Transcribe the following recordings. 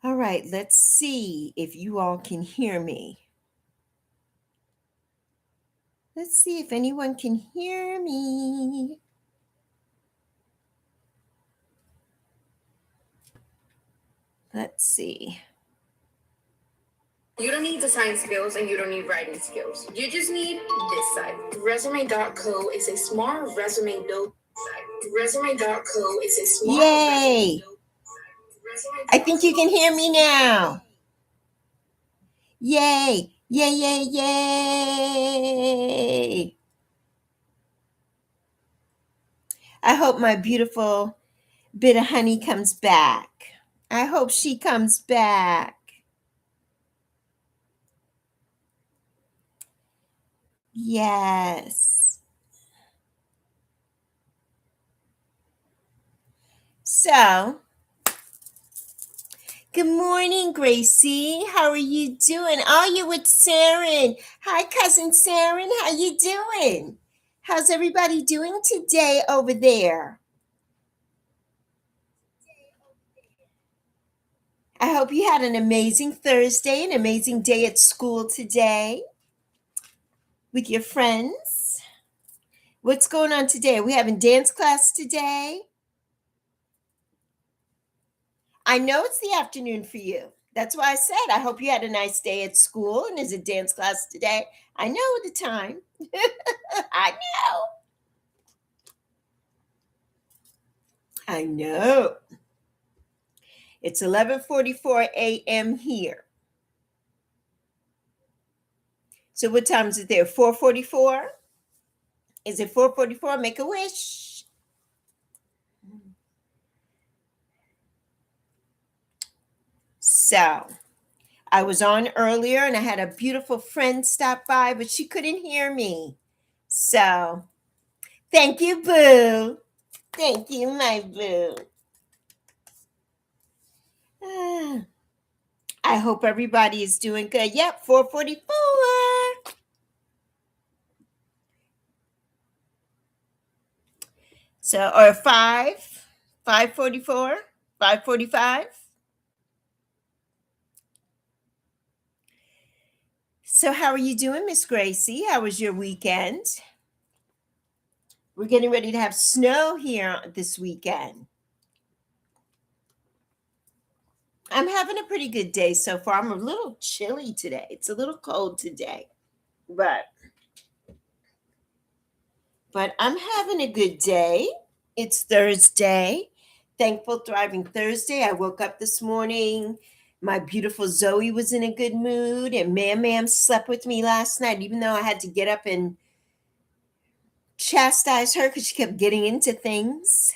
All right, let's see if you all can hear me. Let's see if anyone can hear me. Let's see. You don't need design skills and you don't need writing skills. You just need this site. Resume.co is a smart resume build site. Resume.co is a smart Yay! I think you can hear me now. Yay! Yay, yay, yay! I hope my beautiful bit of honey comes back. I hope she comes back. Yes. So, good morning, Gracie. How are you doing? Oh, you with Saren. Hi, cousin Saren. How you doing? How's everybody doing today over there? I hope you had an amazing Thursday, an amazing day at school today with your friends. What's going on today? Are we having dance class today? I know it's the afternoon for you. That's why I said I hope you had a nice day at school. And is it dance class today? I know the time. I know. I know. It's 11:44 a.m. here. So what time is it there? 4:44? Is it 4:44? Make a wish. So I was on earlier and I had a beautiful friend stop by, but she couldn't hear me. So thank you, Boo. Thank you, my Boo. Ah, I hope everybody is doing good. Yep, 4:44. So or 5:44, 5:45. So how are you doing, Miss Gracie? How was your weekend? We're getting ready to have snow here this weekend. I'm having a pretty good day so far. I'm a little chilly today. It's a little cold today. But I'm having a good day. It's Thursday. Thankful, thriving Thursday. I woke up this morning. My beautiful Zoe was in a good mood, and Mam slept with me last night, even though I had to get up and chastise her because she kept getting into things.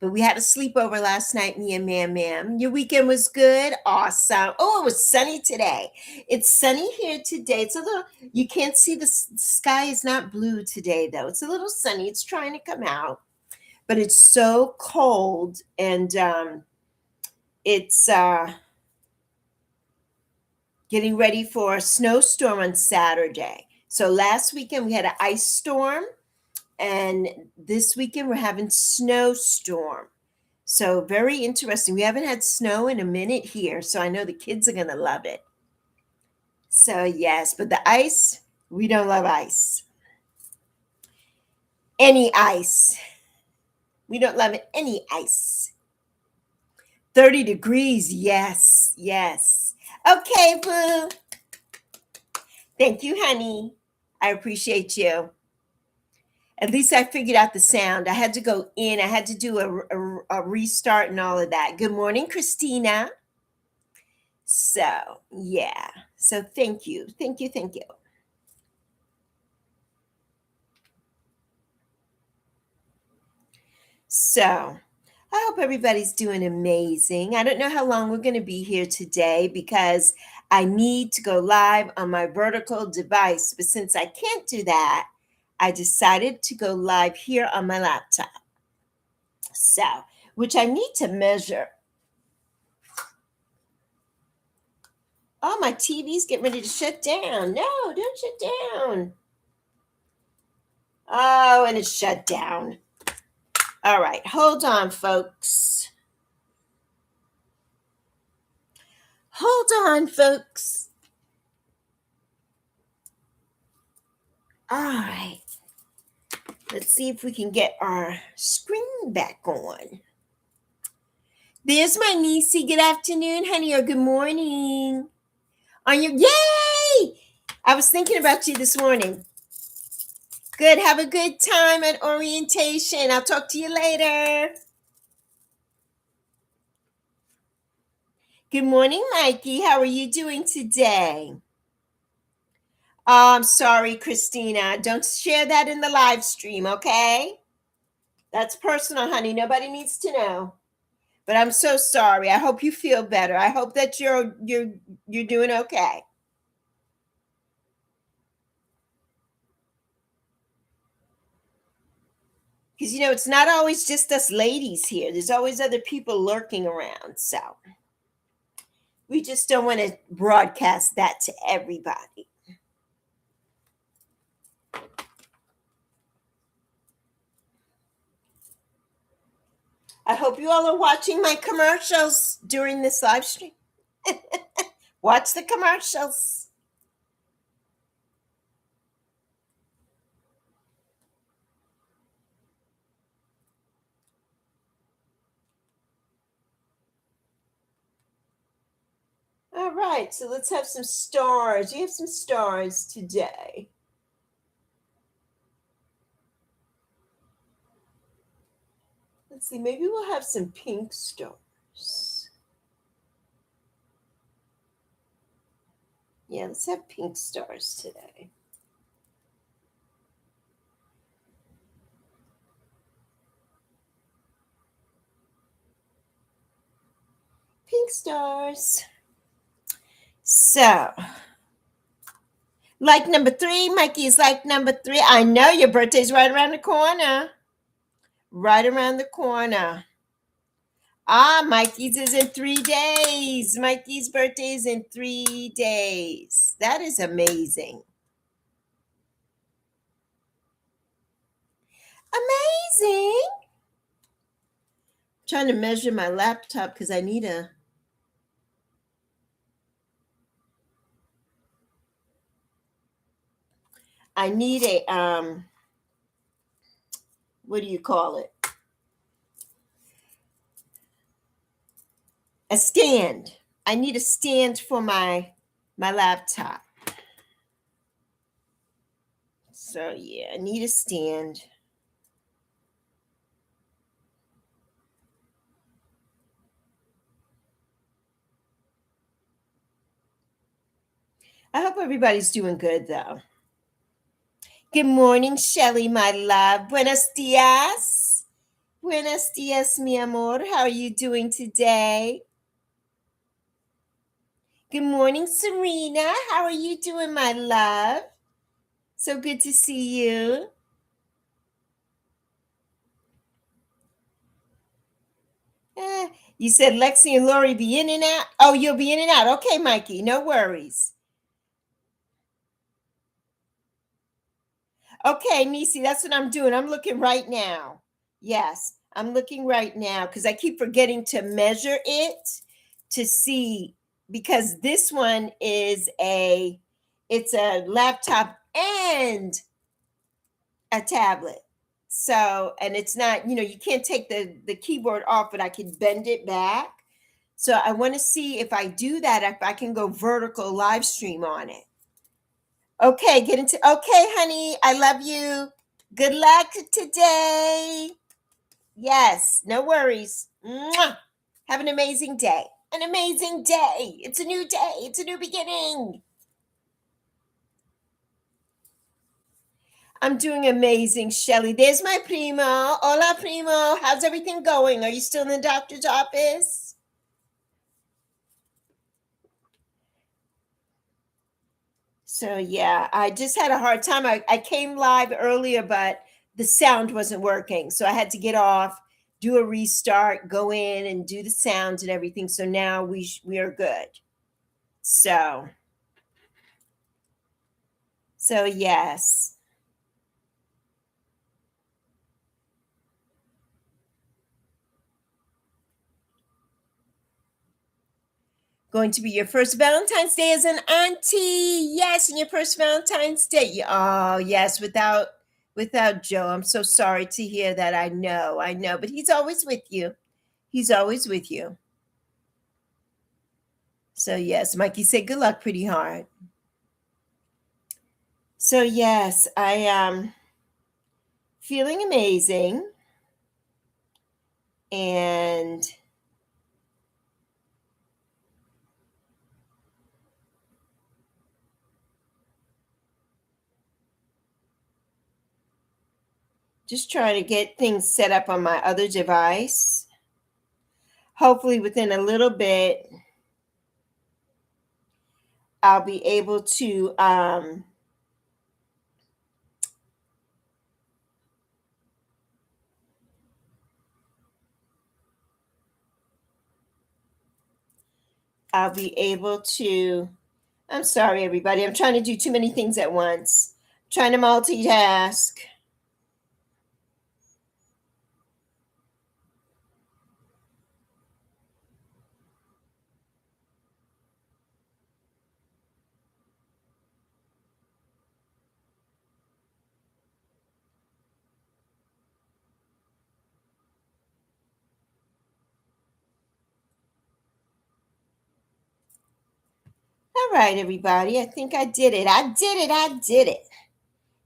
But we had a sleepover last night, me and Mam. Your weekend was good? Awesome. Oh, it was sunny today. It's sunny here today. It's a little, you can't see the sky is not blue today, though. It's a little sunny. It's trying to come out, but it's so cold. And it's getting ready for a snowstorm on Saturday. So last weekend we had an ice storm, and this weekend we're having snowstorm. So very interesting. We haven't had snow in a minute here, so I know the kids are gonna love it. So yes, but the ice, we don't love ice. Any ice. We don't love any ice. 30 degrees, yes, yes. Okay, Boo. Thank you, honey. I appreciate you. At least I figured out the sound. I had to go in, I had to do a restart and all of that. Good morning, Christina. So, yeah. So, thank you. Thank you. Thank you. So, I hope everybody's doing amazing. I don't know how long we're going to be here today because I need to go live on my vertical device. But since I can't do that, I decided to go live here on my laptop. So, which I need to measure. Oh, my TV's getting ready to shut down. No, don't shut down. Oh, and it's shut down. All right, hold on, folks. Hold on, folks. All right. Let's see if we can get our screen back on. There's my niecey. Good afternoon, honey, or good morning. On your yay! I was thinking about you this morning. Good. Have a good time at orientation. I'll talk to you later. Good morning, Mikey. How are you doing today? Oh, I'm sorry, Christina. Don't share that in the live stream, okay? That's personal, honey. Nobody needs to know. But I'm so sorry. I hope you feel better. I hope that you're doing okay. Because it's not always just us ladies here. There's always other people lurking around. So we just don't want to broadcast that to everybody. I hope you all are watching my commercials during this live stream. Watch the commercials. All right, so let's have some stars. You have some stars today. Let's see, maybe we'll have some pink stars. Yeah, let's have pink stars today. Pink stars. So, like number 3, Mikey is like number 3. I know your birthday's right around the corner. Right around the corner. Ah, Mikey's is in 3 days. Mikey's birthday is in 3 days. That is amazing. Amazing. I'm trying to measure my laptop because I need a what do you call it? A stand. I need a stand for my laptop. So yeah, I need a stand. I hope everybody's doing good though. Good morning, Shelly, my love. Buenos dias. Buenos dias, mi amor. How are you doing today? Good morning, Serena. How are you doing, my love? So good to see you. You said Lexi and Lori be in and out. Oh, you'll be in and out. Okay, Mikey, no worries. Okay, Nisi, that's what I'm doing. I'm looking right now. Yes, I'm looking right now because I keep forgetting to measure it to see, because this one is it's a laptop and a tablet. So, and it's not, you can't take the keyboard off, but I can bend it back. So I want to see if I do that, if I can go vertical live stream on it. Okay, okay, honey. I love you. Good luck today. Yes, no worries. Mwah. Have an amazing day. An amazing day. It's a new day. It's a new beginning. I'm doing amazing, Shelly. There's my primo. Hola, primo. How's everything going? Are you still in the doctor's office? So, yeah, I just had a hard time. I came live earlier, but the sound wasn't working. So I had to get off, do a restart, go in and do the sounds and everything. So now we are good. So yes. Going to be your first Valentine's Day as an auntie. Yes, and your first Valentine's Day. Oh, yes, without Joe. I'm so sorry to hear that. I know, but he's always with you. He's always with you. So yes, Mikey said good luck pretty hard. So yes, I am feeling amazing. And just trying to get things set up on my other device. Hopefully within a little bit, I'll be able to I'm sorry, everybody. I'm trying to do too many things at once. Trying to multitask. All right, everybody. I think I did it. I did it.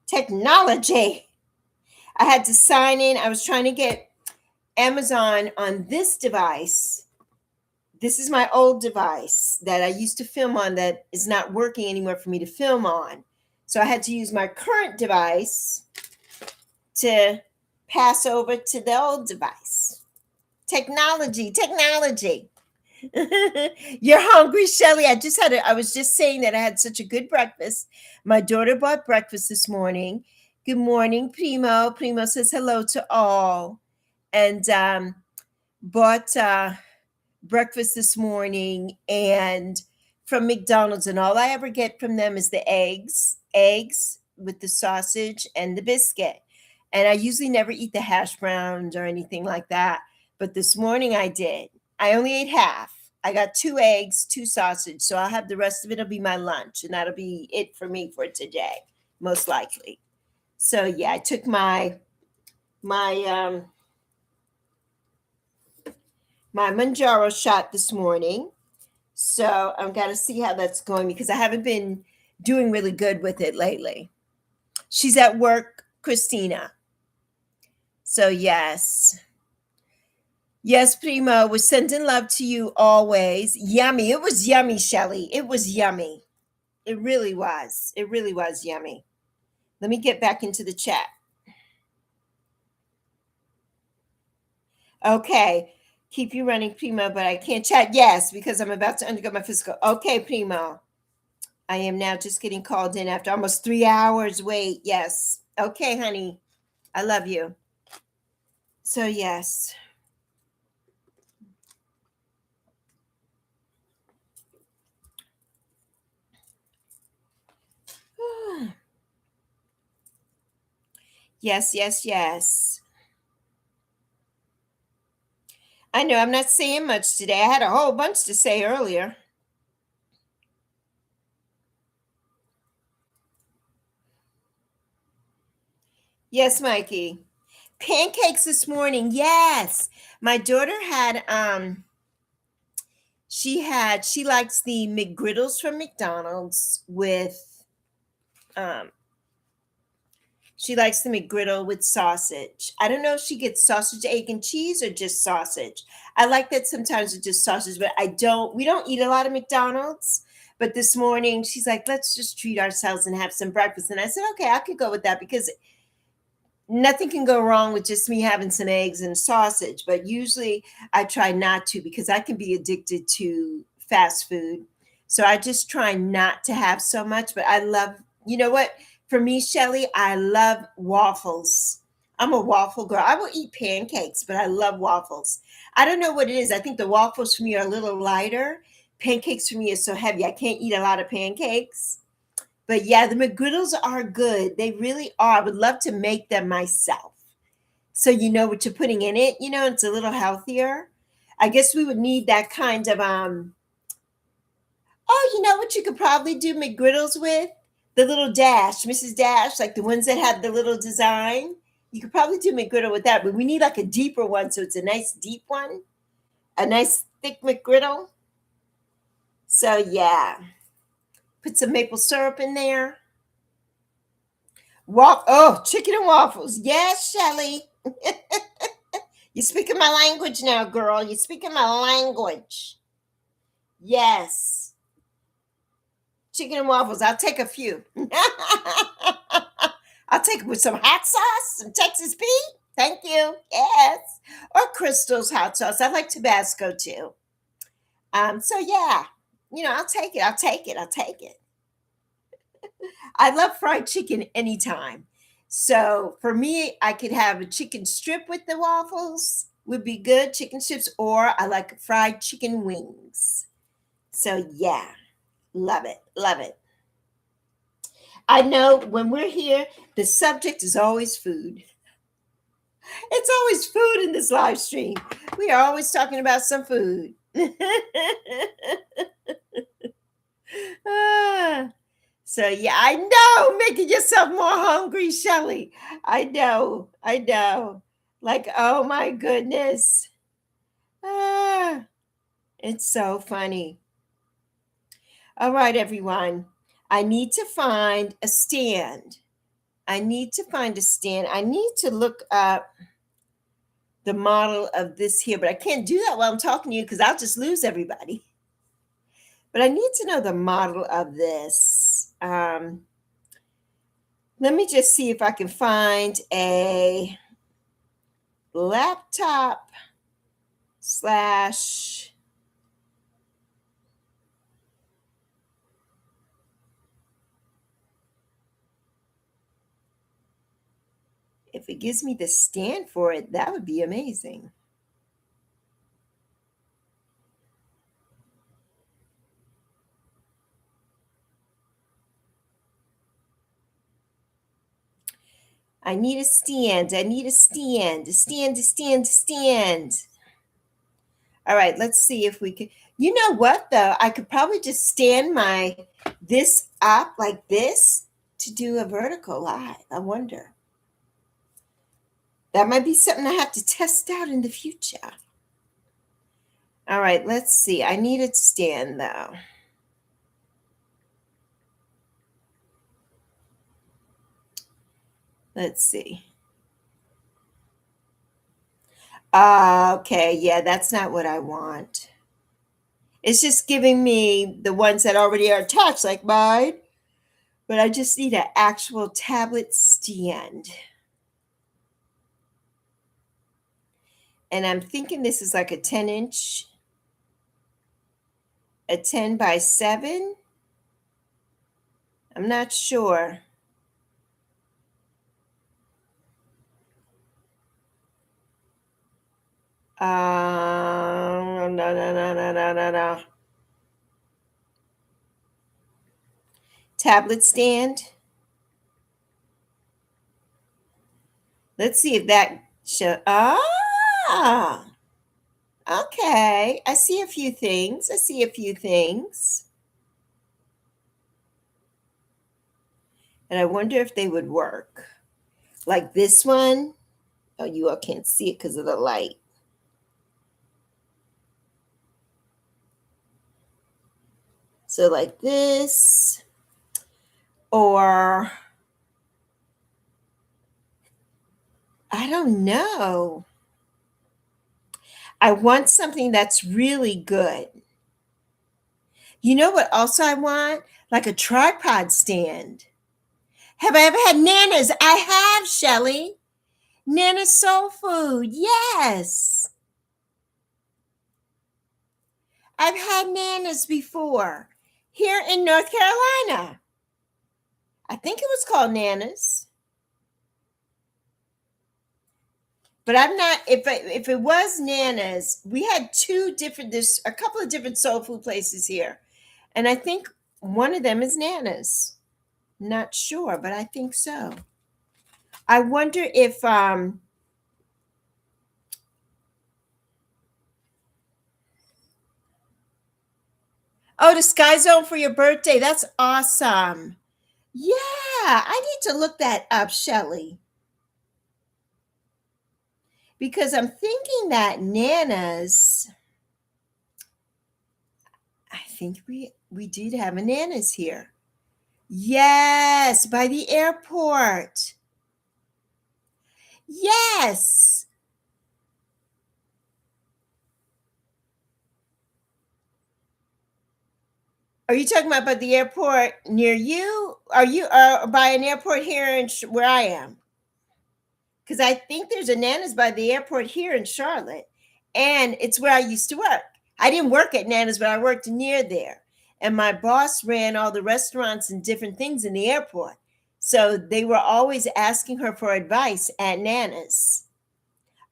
Technology. I had to sign in. I was trying to get Amazon on this device. This is my old device that I used to film on that is not working anymore for me to film on. So I had to use my current device to pass over to the old device. Technology. You're hungry, Shelly. I was just saying that I had such a good breakfast. My daughter bought breakfast this morning. Good morning, Primo. Primo says hello to all. And bought breakfast this morning and from McDonald's, and all I ever get from them is the eggs with the sausage and the biscuit. And I usually never eat the hash browns or anything like that. But this morning I did. I only ate half. I got 2 eggs, 2 sausage. So I'll have the rest of it. It'll be my lunch. And that'll be it for me for today, most likely. So yeah, I took my Manjaro shot this morning. So I'm going to see how that's going because I haven't been doing really good with it lately. She's at work, Christina. So yes. Yes, Primo, we're sending love to you always. Yummy. It was yummy, Shelly. It was yummy. It really was. It really was yummy. Let me get back into the chat. Okay. Keep you running, Primo, but I can't chat. Yes, because I'm about to undergo my physical. Okay, Primo. I am now just getting called in after almost 3 hours. Wait, yes. Okay, honey. I love you. So, yes. Yes. I know I'm not saying much today. I had a whole bunch to say earlier. Yes, Mikey. Pancakes this morning. Yes. My daughter had she likes the McGriddles from McDonald's with she likes the McGriddle with sausage. I don't know if she gets sausage, egg, and cheese or just sausage. I like that sometimes with just sausage, but we don't eat a lot of McDonald's. But this morning she's like, let's just treat ourselves and have some breakfast. And I said, okay, I could go with that because nothing can go wrong with just me having some eggs and sausage. But usually I try not to because I can be addicted to fast food. So I just try not to have so much. But I love, you know what? For me, Shelly, I love waffles. I'm a waffle girl. I will eat pancakes, but I love waffles. I don't know what it is. I think the waffles for me are a little lighter. Pancakes for me is so heavy. I can't eat a lot of pancakes. But yeah, the McGriddles are good. They really are. I would love to make them myself. So you know what you're putting in it. You know, it's a little healthier. I guess we would need that kind of Oh, you know what you could probably do McGriddles with? The little dash, Mrs. Dash, like the ones that have the little design. You could probably do McGriddle with that, but we need like a deeper one, so it's a nice deep one, a nice thick McGriddle. So yeah, put some maple syrup in there. Chicken and waffles. Yes, Shelly. You're speaking my language now, girl. You're speaking my language. Yes. Chicken and waffles. I'll take a few. I'll take it with some hot sauce, some Texas Pete. Thank you. Yes. Or Crystal's hot sauce. I like Tabasco too. So yeah, I'll take it. I'll take it. I'll take it. I love fried chicken anytime. So for me, I could have a chicken strip with the waffles, would be good, chicken strips, or I like fried chicken wings. So yeah, love it. Love it. I know when we're here, the subject is always food. It's always food in this live stream. We are always talking about some food. Ah, so yeah, I know, making yourself more hungry, Shelly. I know, I know. Like, oh my goodness. Ah, it's so funny. All right, everyone. I need to find a stand. I need to find a stand. I need to look up the model of this here, but I can't do that while I'm talking to you because I'll just lose everybody. But I need to know the model of this. Let me just see if I can find a laptop slash if it gives me the stand for it, that would be amazing. I need a stand. I need a stand. A stand, a stand, a stand. All right, let's see if we can. You know what though? I could probably just stand this up like this to do a vertical live. I wonder. That might be something I have to test out in the future. All right, let's see. I need a stand though. Let's see. Okay, yeah, that's not what I want. It's just giving me the ones that already are attached, like mine. But I just need an actual tablet stand. And I'm thinking this is like a 10-inch, a 10 by 7. I'm not sure. No. Tablet stand. Let's see if that show. Okay. I see a few things. I see a few things. And I wonder if they would work. Like this one. Oh, you all can't see it because of the light. So like this. Or I don't know. I want something that's really good. You know what else I want? Like a tripod stand. Have I ever had Nana's? I have, Shelly. Nana's Soul Food. Yes. I've had Nana's before here in North Carolina. I think it was called Nana's. But I'm not, if it was Nana's, we had there's a couple of different soul food places here. And I think one of them is Nana's. Not sure, but I think so. I wonder if Oh, the Sky Zone for your birthday. That's awesome. Yeah, I need to look that up, Shelley, because I'm thinking that Nana's, I think we did have a Nana's here. Yes, by the airport. Yes. Are you talking about by the airport near you? Are you by an airport here in where I am? Because I think there's a Nana's by the airport here in Charlotte, and it's where I used to work. I didn't work at Nana's, but I worked near there. And my boss ran all the restaurants and different things in the airport. So they were always asking her for advice at Nana's.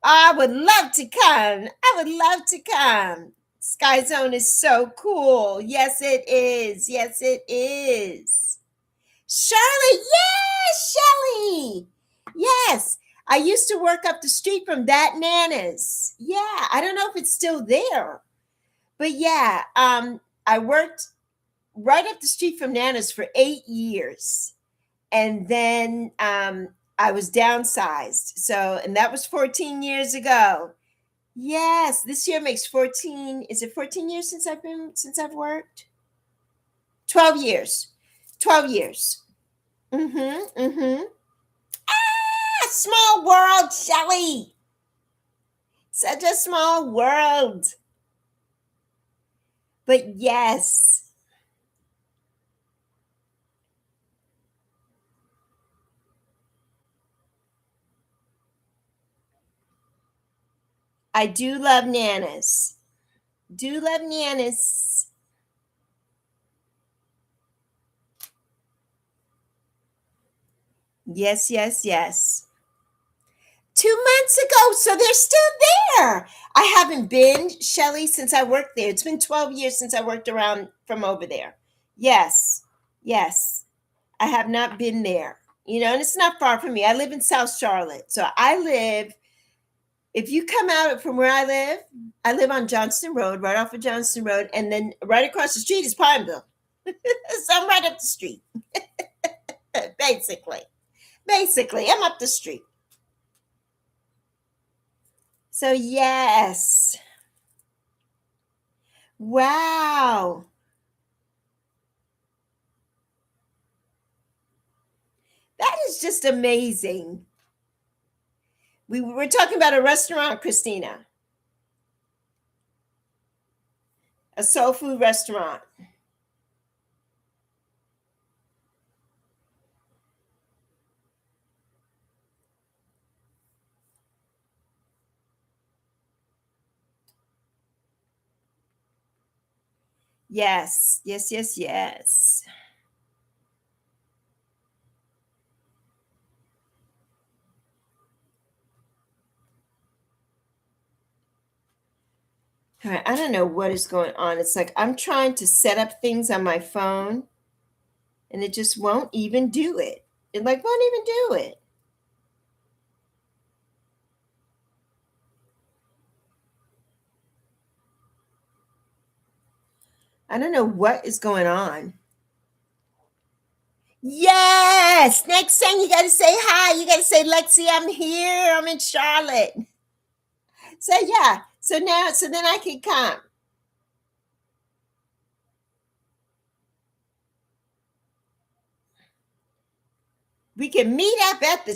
I would love to come. I would love to come. Sky Zone is so cool. Yes, it is. Yes, it is. Charlotte, yes, Shelly. Yes. I used to work up the street from that Nana's. Yeah, I don't know if it's still there. But yeah, I worked right up the street from Nana's for 8 years. And then I was downsized. So, and that was 14 years ago. Yes, this year makes 14. Is it 14 years since I've worked? 12 years. 12 years. Mm-hmm. Mm-hmm. Ah, small world, Shelley. Such a small world. But yes, I do love Nanas. Do love Nanas. Yes, yes, yes. 2 months ago, so they're still there. I haven't been, Shelly, since I worked there. It's been 12 years since I worked around from over there. Yes, yes. I have not been there. And it's not far from me. I live in South Charlotte. So if you come out from where I live on Johnston Road, right off of Johnston Road, and then right across the street is Pineville. So I'm right up the street, basically. Basically, I'm up the street. So, yes. Wow. That is just amazing. We were talking about a restaurant, Christina, a soul food restaurant. Yes, yes, yes, yes. All right, I don't know what is going on. It's like I'm trying to set up things on my phone and it just won't even do it. It like won't even do it. I don't know what is going on. Yes. Next thing you got to say hi. You got to say, Lexi, I'm here. I'm in Charlotte. So yeah. So then I can come. We can meet up at the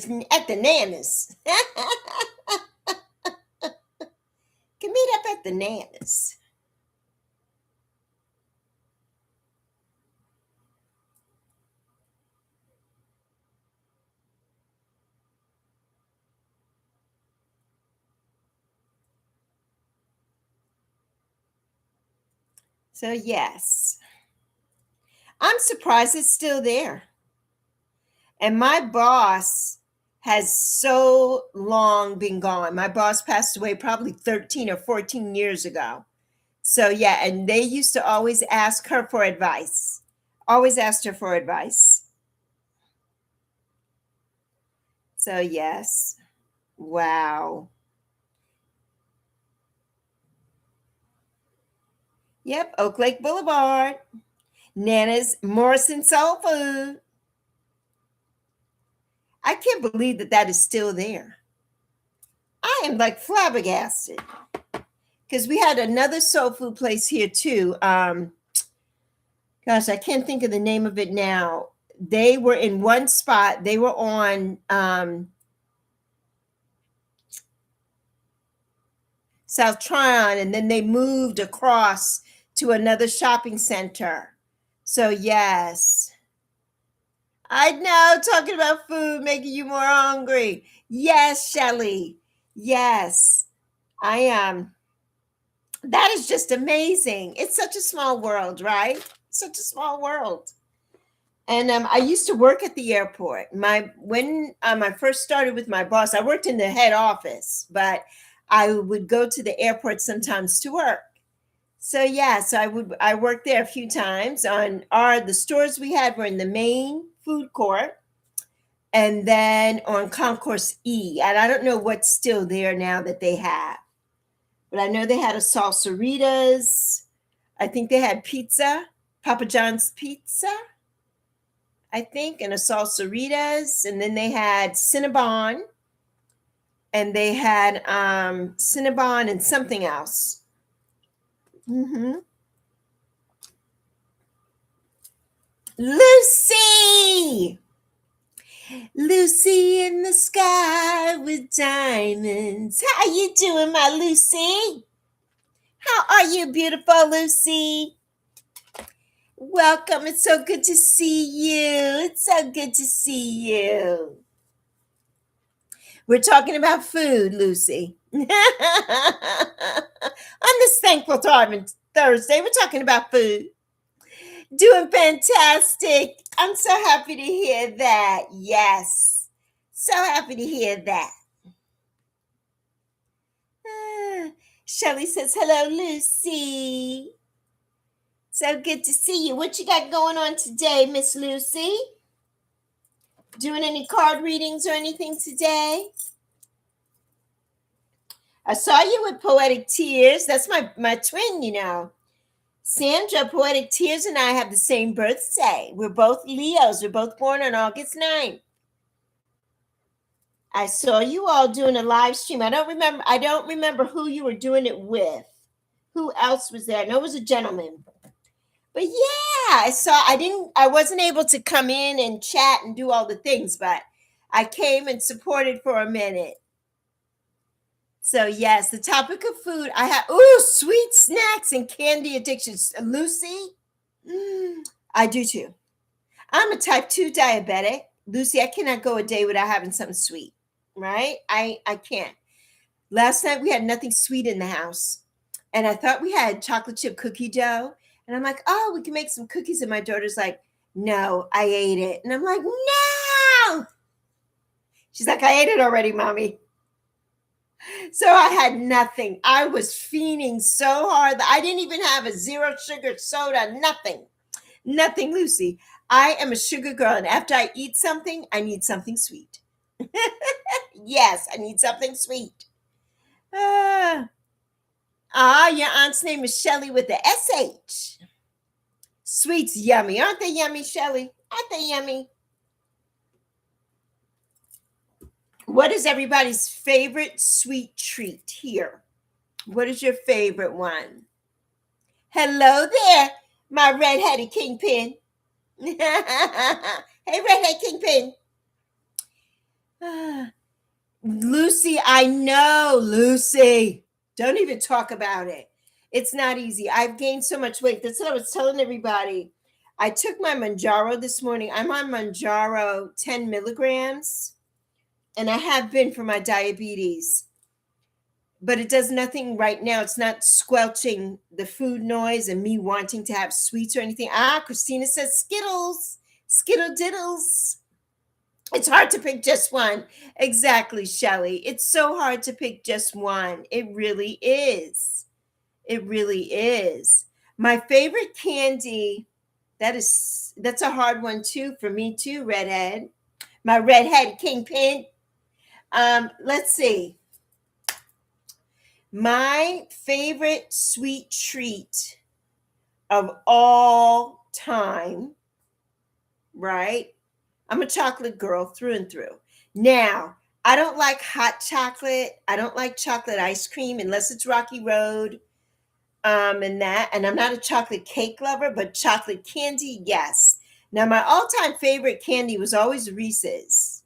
Nanas. Can meet up at the Nanas. So yes. I'm surprised it's still there. And my boss has so long been gone. My boss passed away probably 13 or 14 years ago. So yeah, and they used to always ask her for advice. Always asked her for advice. So yes. Wow. Yep, Oak Lake Boulevard. Nana's Morrison Soul Food. I can't believe that that is still there. I am like flabbergasted because we had another soul food place here too. Gosh, I can't think of the name of it now. They were in one spot. They were on South Tryon, and then they moved across to another shopping center. So yes, I know. Talking about food making you more hungry. Yes, Shelly. Yes, I am. That is just amazing. It's such a small world, right? Such a small world. And I used to work at the airport. When I first started with my boss, I worked in the head office, but I would go to the airport sometimes to work. So yeah, I worked there a few times. The stores we had were in the main food court, and then on Concourse E. And I don't know what's still there now that they have, but I know they had a Salsaritas. I think they had pizza, Papa John's Pizza, I think, and a Salsaritas, and then they had Cinnabon, and they had Cinnabon and something else. Lucy! Lucy in the sky with diamonds. How you doing, my Lucy? How are you, beautiful Lucy? Welcome. It's so good to see you. It's so good to see you. We're talking about food, Lucy. On this thankful time Thursday, we're talking about food. Doing fantastic. I'm so happy to hear that. Yes. So happy to hear that. Shelly says, hello, Lucy. So good to see you. What you got going on today, Miss Lucy? Doing any card readings or anything today? I saw you with Poetic Tears. That's my twin, you know. Sandra, Poetic Tears, and I have the same birthday. We're both Leos. We're both born on August 9th. I saw you all doing a live stream. I don't remember who you were doing it with. Who else was there? I know it was a gentleman. But yeah, I wasn't able to come in and chat and do all the things, but I came and supported for a minute. So yes, the topic of food, I have sweet snacks and candy addictions. Lucy, I do too. I'm a type 2 diabetic. Lucy, I cannot go a day without having something sweet, right? I can't. Last night we had nothing sweet in the house, and I thought we had chocolate chip cookie dough. And I'm like, oh, we can make some cookies. And my daughter's like, no, I ate it. And I'm like, no. She's like, I ate it already, mommy. So I had nothing. I was fiending so hard that I didn't even have a zero sugar soda, nothing. Nothing, Lucy. I am a sugar girl. And after I eat something, I need something sweet. Yes, I need something sweet. Your aunt's name is Shelly with the SH. Sweets yummy. Aren't they yummy, Shelly? Aren't they yummy? What is everybody's favorite sweet treat here? What is your favorite one? Hello there, my redheaded kingpin. Hey, redhead kingpin. Lucy, I know, Lucy. Don't even talk about it. It's not easy. I've gained so much weight. That's what I was telling everybody. I took my Manjaro this morning. I'm on Manjaro 10 milligrams, and I have been for my diabetes. But it does nothing right now. It's not squelching the food noise and me wanting to have sweets or anything. Christina says Skittles. Skittle diddles. It's hard to pick just one. Exactly, Shelly. It's so hard to pick just one. It really is. It really is. My favorite candy, that's a hard one too for me too, redhead. My redhead kingpin. Let's see. My favorite sweet treat of all time, right? I'm a chocolate girl through and through. Now, I don't like hot chocolate. I don't like chocolate ice cream unless it's Rocky Road. And I'm not a chocolate cake lover, but chocolate candy, yes. Now, my all-time favorite candy was always Reese's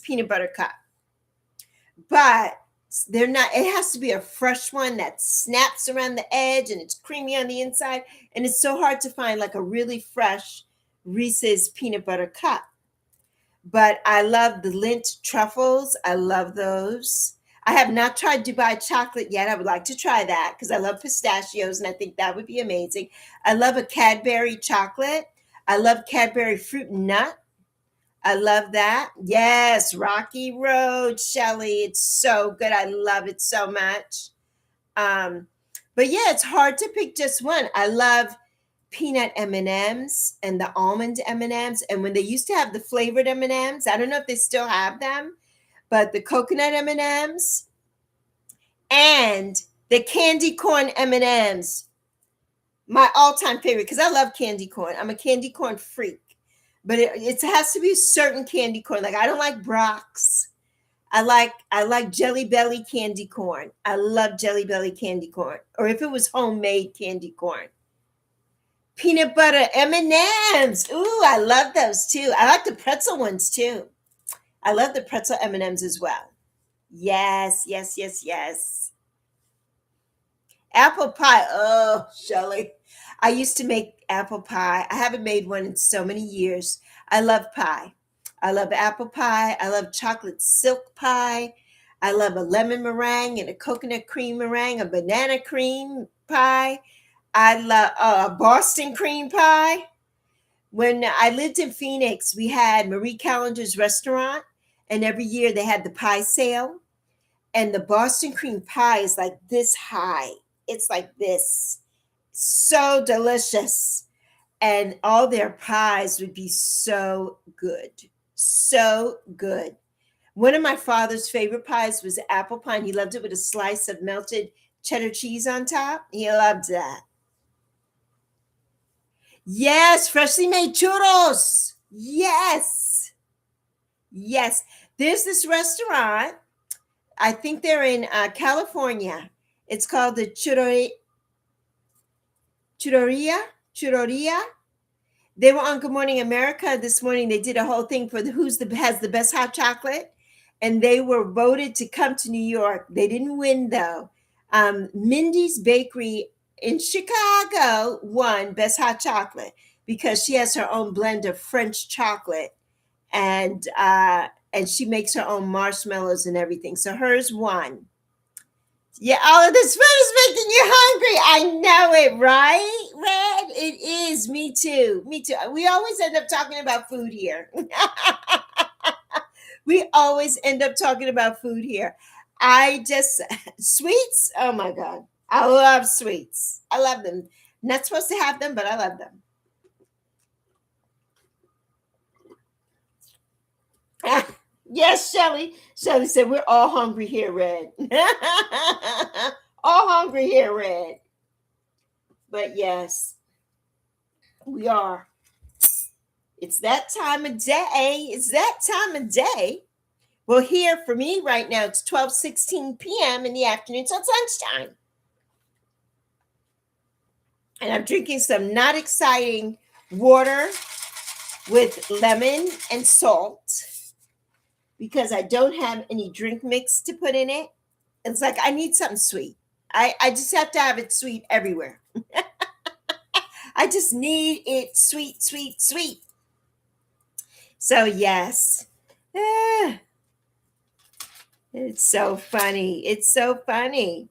peanut butter cup. But they're not, it has to be a fresh one that snaps around the edge and it's creamy on the inside. And it's so hard to find like a really fresh Reese's peanut butter cup. But I love the Lindt truffles. I love those. I have not tried Dubai chocolate yet. I would like to try that because I love pistachios and I think that would be amazing. I love a Cadbury chocolate. I love Cadbury fruit and nut. I love that. Yes, Rocky Road, Shelly. It's so good. I love it so much. Um, but yeah, it's hard to pick just one. I love peanut M&Ms and the almond M&Ms. And when they used to have the flavored M&Ms, I don't know if they still have them, but the coconut M&Ms and the candy corn M&Ms, my all-time favorite because I love candy corn. I'm a candy corn freak. But it has to be certain candy corn. Like I don't like Brock's. I like Jelly Belly candy corn. I love Jelly Belly candy corn. Or if it was homemade candy corn. Peanut butter M&Ms. Ooh, I love those too. I like the pretzel ones too. I love the pretzel M&Ms as well. Yes, yes, yes, yes. Apple pie. Oh, Shelley. I used to make apple pie. I haven't made one in so many years. I love pie. I love apple pie. I love chocolate silk pie. I love a lemon meringue and a coconut cream meringue, a banana cream pie. I love a Boston cream pie. When I lived in Phoenix, we had Marie Callender's restaurant, and every year they had the pie sale. And the Boston cream pie is like this high. It's like this. So delicious. And all their pies would be so good. So good. One of my father's favorite pies was apple pie, and he loved it with a slice of melted cheddar cheese on top. He loved that. Yes, freshly made churros. Yes. Yes. There's this restaurant. I think they're in California. It's called the Churroria. Churroria. They were on Good Morning America this morning. They did a whole thing for the who's the has the best hot chocolate, and they were voted to come to New York. They didn't win though. Mindy's Bakery in Chicago won best hot chocolate because she has her own blend of French chocolate, and she makes her own marshmallows and everything. So hers won. Yeah, all of this food is making you hungry. I know it, right? Red? It is. Me too. Me too. We always end up talking about food here. We always end up talking about food here. I just, sweets. Oh my God. I love sweets. I love them. Not supposed to have them, but I love them. Yes, Shelly. Shelly said, we're all hungry here, Red. All hungry here, Red. But yes, we are. It's that time of day. It's that time of day. Well, here for me right now, it's 12:16 p.m. in the afternoon, so it's lunchtime. And I'm drinking some not exciting water with lemon and salt because I don't have any drink mix to put in it. It's like I need something sweet. I just have to have it sweet everywhere. I just need it sweet, sweet, sweet. So, yes. It's so funny. It's so funny.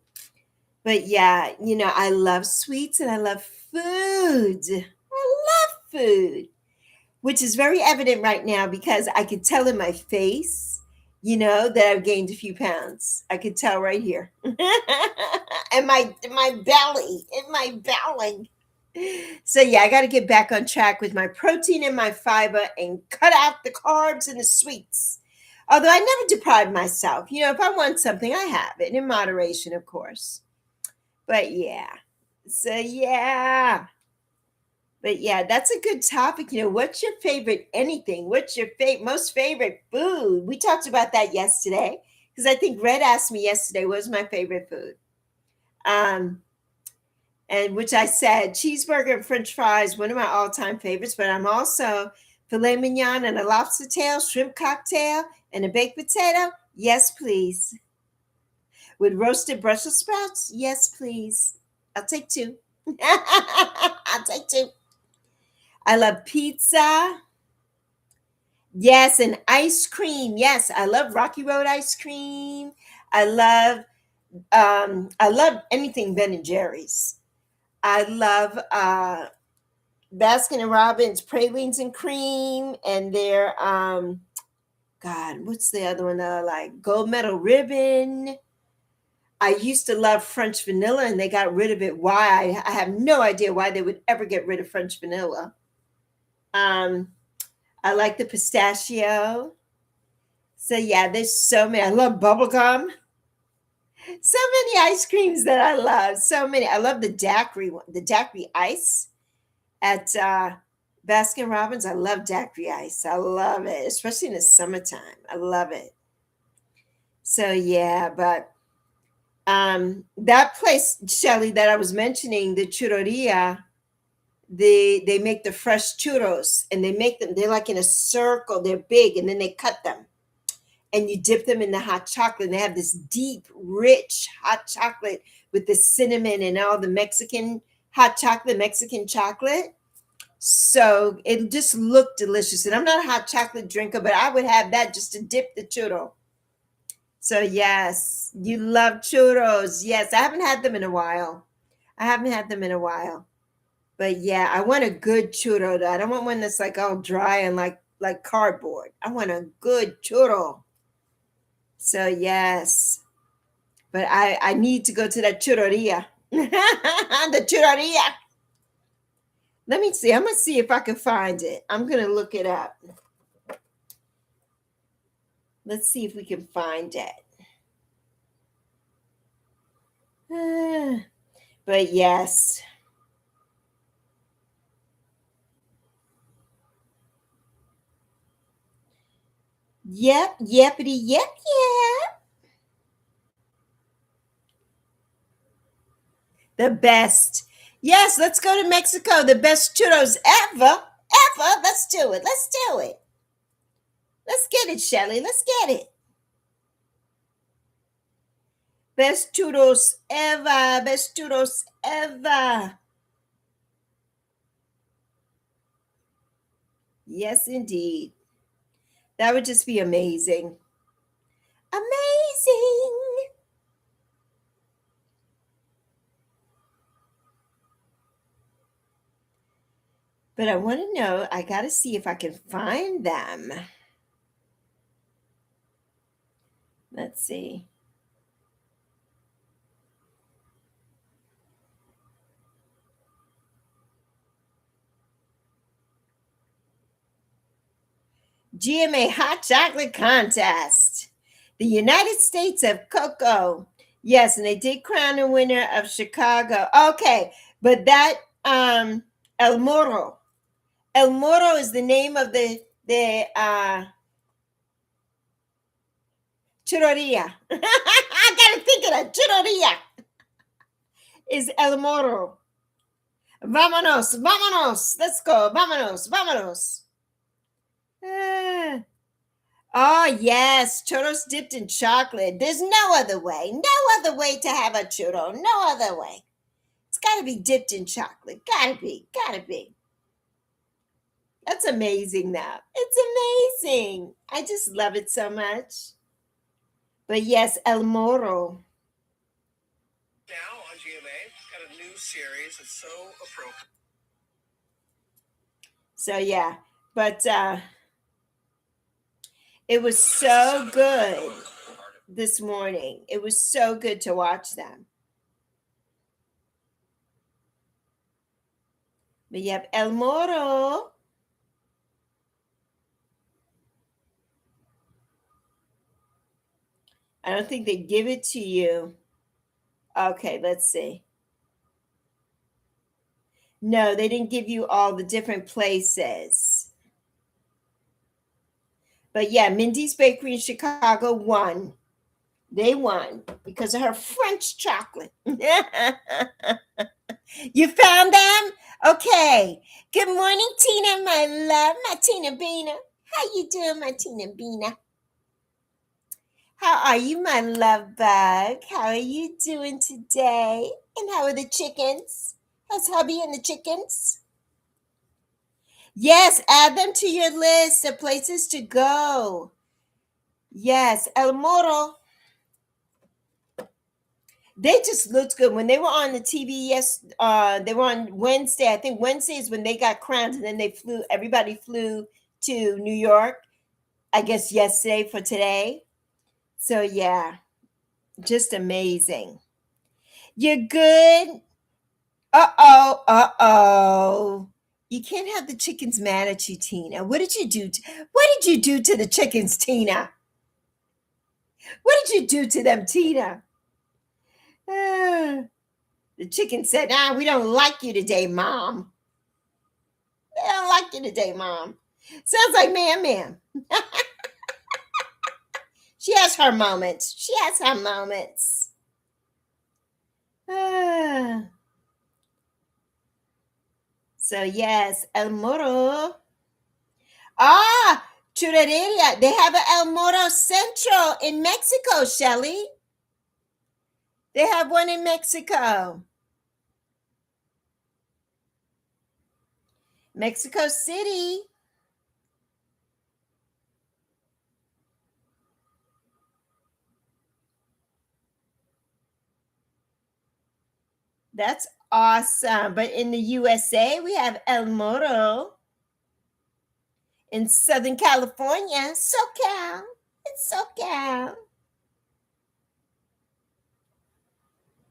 But yeah, I love sweets and I love food. I love food, which is very evident right now because I could tell in my face, that I've gained a few pounds. I could tell right here. And my belly, in my belly. So yeah, I got to get back on track with my protein and my fiber and cut out the carbs and the sweets. Although I never deprive myself. If I want something, I have it in moderation, of course. But yeah. So yeah. But yeah, that's a good topic. What's your favorite anything? What's your most favorite food? We talked about that yesterday because I think Red asked me yesterday what was my favorite food. Um, and which I said cheeseburger and French fries, one of my all-time favorites. But I'm also filet mignon and a lobster tail, shrimp cocktail, and a baked potato. Yes, please. With roasted Brussels sprouts. Yes, please. I'll take two. I'll take two. I love pizza. Yes, and ice cream. Yes, I love Rocky Road ice cream. I love I love anything Ben and Jerry's. I love Baskin and Robbins pralines and cream and their God, what's the other one that I like? Gold medal ribbon. I used to love French vanilla and they got rid of it. Why? I have no idea why they would ever get rid of French vanilla. Um, I like the pistachio. So yeah, there's so many. I love bubblegum. So many ice creams that I love. So many. I love the daiquiri one, the daiquiri ice at Baskin Robbins. I love daiquiri ice. I love it, especially in the summertime. I love it. So yeah, but that place, Shelly, that I was mentioning, the churreria, they make the fresh churros and they make them, they're like in a circle, they're big, and then they cut them and you dip them in the hot chocolate. And they have this deep, rich hot chocolate with the cinnamon and all the Mexican hot chocolate, Mexican chocolate. So it just looked delicious. And I'm not a hot chocolate drinker, but I would have that just to dip the churro. So yes, you love churros. Yes, I haven't had them in a while. I haven't had them in a while. But yeah, I want a good churro though. I don't want one that's like all dry and like cardboard. I want a good churro. So yes. But I need to go to that churreria. The churreria. Let me see. I'm gonna see if I can find it. I'm gonna look it up. Let's see if we can find it. But yes. Yep, yepity, yep, yeah. The best. Yes, let's go to Mexico. The best churros ever. Ever. Let's do it. Let's do it. Let's get it, Shelly. Let's get it. Best churros ever. Best churros ever. Yes, indeed. That would just be amazing. Amazing. But I want to know, I got to see if I can find them. Let's see. GMA Hot Chocolate Contest. The United States of Cocoa. Yes, and they did crown a winner of Chicago. Okay, but that El Moro. El Moro is the name of the churreria. I gotta think of that. Churreria is El Moro. Vámonos, vámonos. Let's go. Vámonos, vámonos. Ah. Oh, yes. Churros dipped in chocolate. There's no other way. No other way to have a churro. No other way. It's got to be dipped in chocolate. Gotta be. Gotta be. That's amazing now. It's amazing. I just love it so much. But yes, El Moro. Now on GMA, got a new series. It's so appropriate. So yeah. But it was so good this morning. It was so good to watch them. But yep, El Moro. I don't think they give it to you. Okay, let's see. No, they didn't give you all the different places. But yeah, Mindy's Bakery in Chicago won. They won because of her French chocolate. You found them? Okay. Good morning, Tina, my love, my Tina Bina. How you doing, my Tina Bina? How are you, my love bug? How are you doing today? And how are the chickens? How's hubby and the chickens? Yes, add them to your list of places to go. Yes, El Moro. They just looked good when they were on the TV. Yes, they were on Wednesday. I think Wednesday is when they got crowned, and then they flew. Everybody flew to New York. I guess yesterday for today. So yeah, just amazing. You're good. Uh oh. You can't have the chickens mad at you, Tina. What did you do? What did you do to the chickens, Tina? What did you do to them, Tina? The chicken said, we don't like you today, Mom. They don't like you today, Mom. Sounds like ma'am. She has her moments. So, yes, El Moro. Churreria. They have an El Moro Central in Mexico, Shelly. They have one in Mexico. Mexico City. That's awesome. But in the USA, we have El Moro. In Southern California, SoCal. It's SoCal.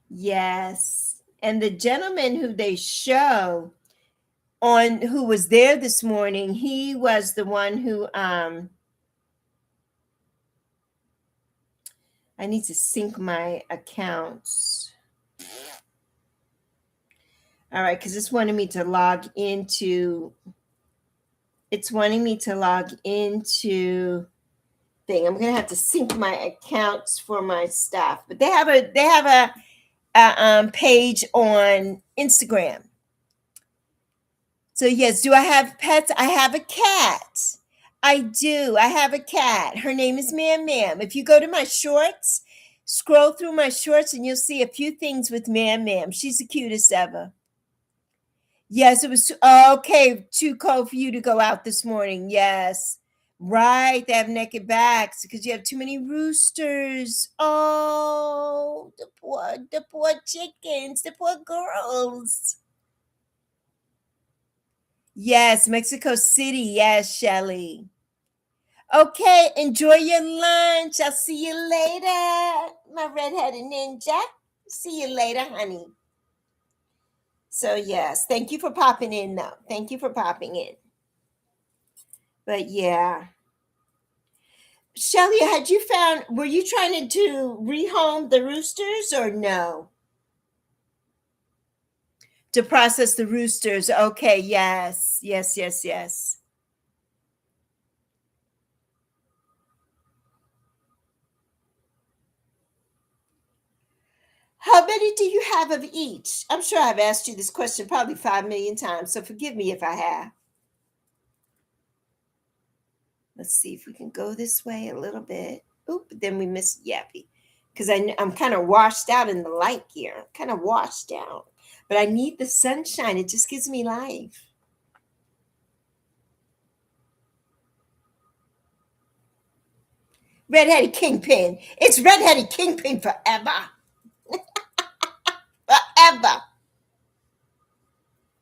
Yes. And the gentleman who they show on who was there this morning, he was the one who I need to sync my accounts. All right, because it's wanting me to log into thing. I'm gonna have to sync my accounts for my stuff. But they have a page on Instagram. So yes, do I have pets? I have a cat. I do. I have a cat. Her name is Mam Mam. If you go to my shorts, scroll through my shorts and you'll see a few things with Mam Mam. She's the cutest ever. Yes, it was okay. Too cold for you to go out this morning. Yes. Right. They have naked backs because you have too many roosters. Oh, the poor chickens, the poor girls. Yes, Mexico City. Yes, Shelly. Okay, enjoy your lunch. I'll see you later, my redheaded ninja. See you later, honey. So, yes, thank you for popping in, though. Thank you for popping in. But, yeah. Shelly, were you trying to rehome the roosters or no? To process the roosters. Okay, yes. How many do you have of each? I'm sure I've asked you this question probably 5 million times, so forgive me if I have. Let's see if we can go this way a little bit. Oop, then we missed Yappy. Because I'm kind of washed out in the light here. Kind of washed out. But I need the sunshine. It just gives me life. Redheaded Kingpin. It's Redheaded Kingpin forever. Forever.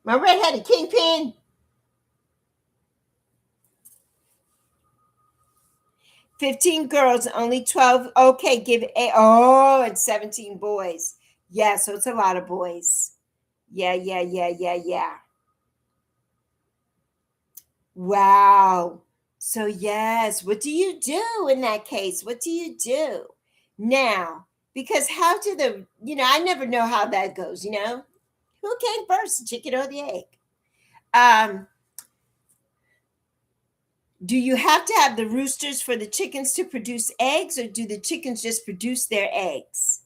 My redheaded Kingpin. 15 girls, only 12. Okay, give it and 17 boys. Yeah, so it's a lot of boys. Yeah. Wow. So, yes, what do you do in that case? What do you do now? Because I never know how that goes, Who came first, the chicken or the egg? Do you have to have the roosters for the chickens to produce eggs, or do the chickens just produce their eggs?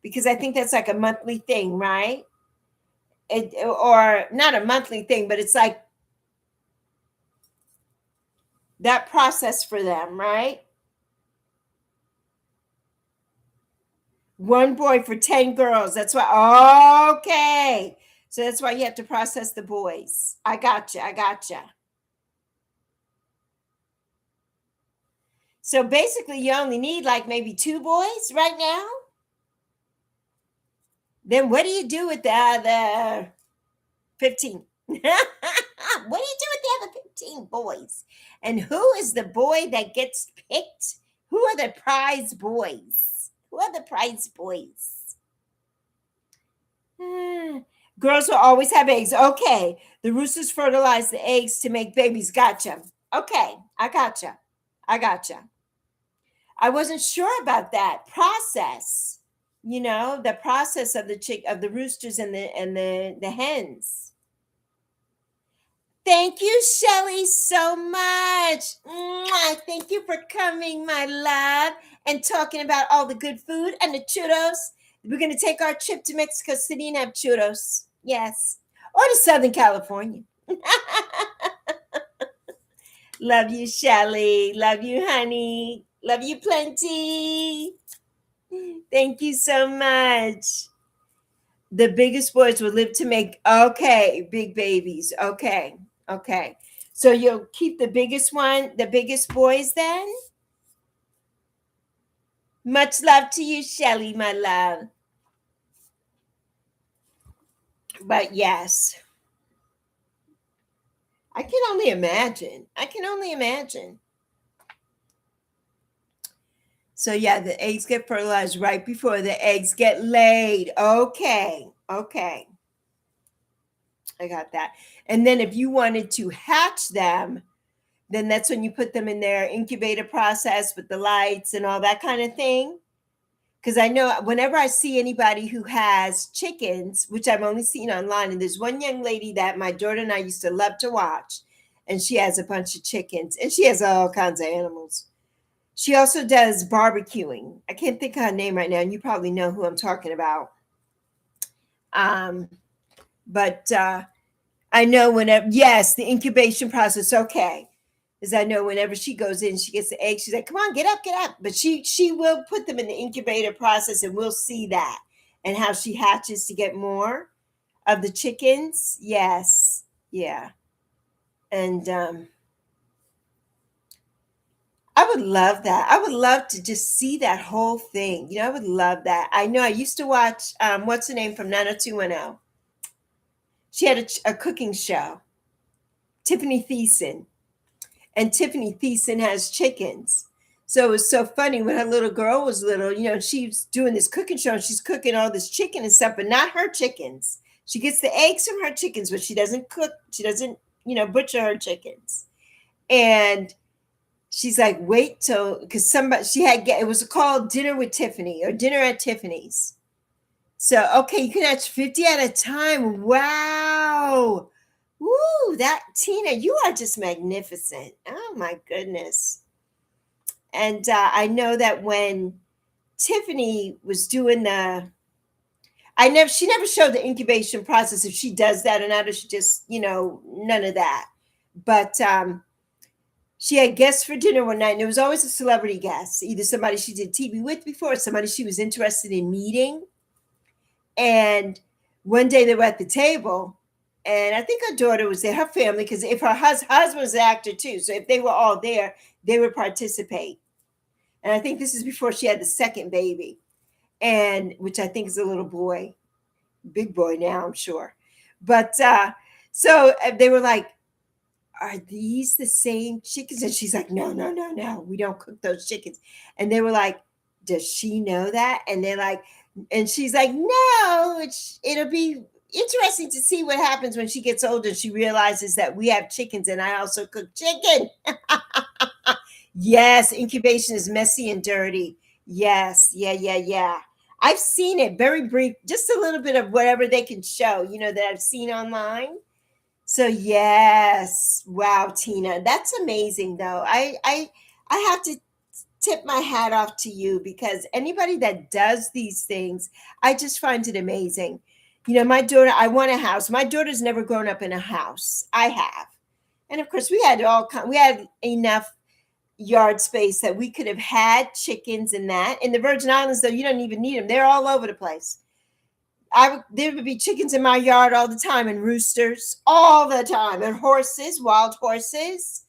Because I think that's like a monthly thing, right? Or not a monthly thing, but it's like that process for them, right? One boy for 10 girls. That's why. Okay. So that's why you have to process the boys. I gotcha. I gotcha. So basically, you only need like maybe 2 boys right now. Then what do you do with the other 15? What do you do with the other 15 boys? And who is the boy that gets picked? Who are the prize boys? Who are the prize boys? Girls will always have eggs. Okay. The roosters fertilize the eggs to make babies. Gotcha. Okay. I gotcha. I gotcha. I wasn't sure about that process. You know, the process of the roosters and the hens. Thank you, Shelly, so much. Mwah. Thank you for coming, my love, and talking about all the good food and the churros. We're going to take our trip to Mexico City and have churros. Yes. Or to Southern California. Love you, Shelly. Love you, honey. Love you plenty. Thank you so much. The biggest boys will live to make, okay, big babies. Okay. Okay. So you'll keep the biggest boys then? Much love to you, Shelly, my love. But yes, I can only imagine. So yeah, the eggs get fertilized right before the eggs get laid. Okay. Okay. I got that. And then if you wanted to hatch them, then that's when you put them in their incubator process with the lights and all that kind of thing. Because I know whenever I see anybody who has chickens, which I've only seen online, and there's one young lady that my daughter and I used to love to watch, and she has a bunch of chickens, and she has all kinds of animals. She also does barbecuing. I can't think of her name right now, and you probably know who I'm talking about. But I know whenever, yes, the incubation process, okay. As I know whenever she goes in, she gets the eggs, she's like, come on, get up. But she will put them in the incubator process, and we'll see that and how she hatches to get more of the chickens. Yes. Yeah. And I would love that. I would love to just see that whole thing. You know, I would love that. I know I used to watch, what's her name from 90210? She had a cooking show, Tiffany Thiessen. And Tiffany Thiessen has chickens. So it was so funny when her little girl was little, you know, she's doing this cooking show and she's cooking all this chicken and stuff, but not her chickens. She gets the eggs from her chickens, but she doesn't cook. She doesn't, you know, butcher her chickens. And she's like, wait till, because it was called Dinner with Tiffany or Dinner at Tiffany's. So, okay, you can hatch 50 at a time. Wow. Woo, that Tina, you are just magnificent. Oh my goodness. And I know that when Tiffany was doing she never showed the incubation process, if she does that or not, or she just, you know, none of that. But she had guests for dinner one night, and it was always a celebrity guest, either somebody she did TV with before or somebody she was interested in meeting. And one day they were at the table, and I think her daughter was there, her family, because if her husband was an actor too, so if they were all there, they would participate. And I think this is before she had the second baby, and which I think is a little boy, big boy now, I'm sure. But so they were like, are these the same chickens? And she's like, no, we don't cook those chickens. And they were like, does she know that? And they're like, and she's like, no, it'll be interesting to see what happens when she gets older and she realizes that we have chickens and I also cook chicken. Yes, incubation is messy and dirty. Yes, yeah. I've seen it very brief, just a little bit of whatever they can show, that I've seen online. So yes, wow, Tina, that's amazing though. I have to tip my hat off to you because anybody that does these things, I just find it amazing. My daughter, I want a house. My daughter's never grown up in a house. I have. And of course, we had enough yard space that we could have had chickens in that. In the Virgin Islands, though, you don't even need them. They're all over the place. There would be chickens in my yard all the time, and roosters all the time, and horses, wild horses,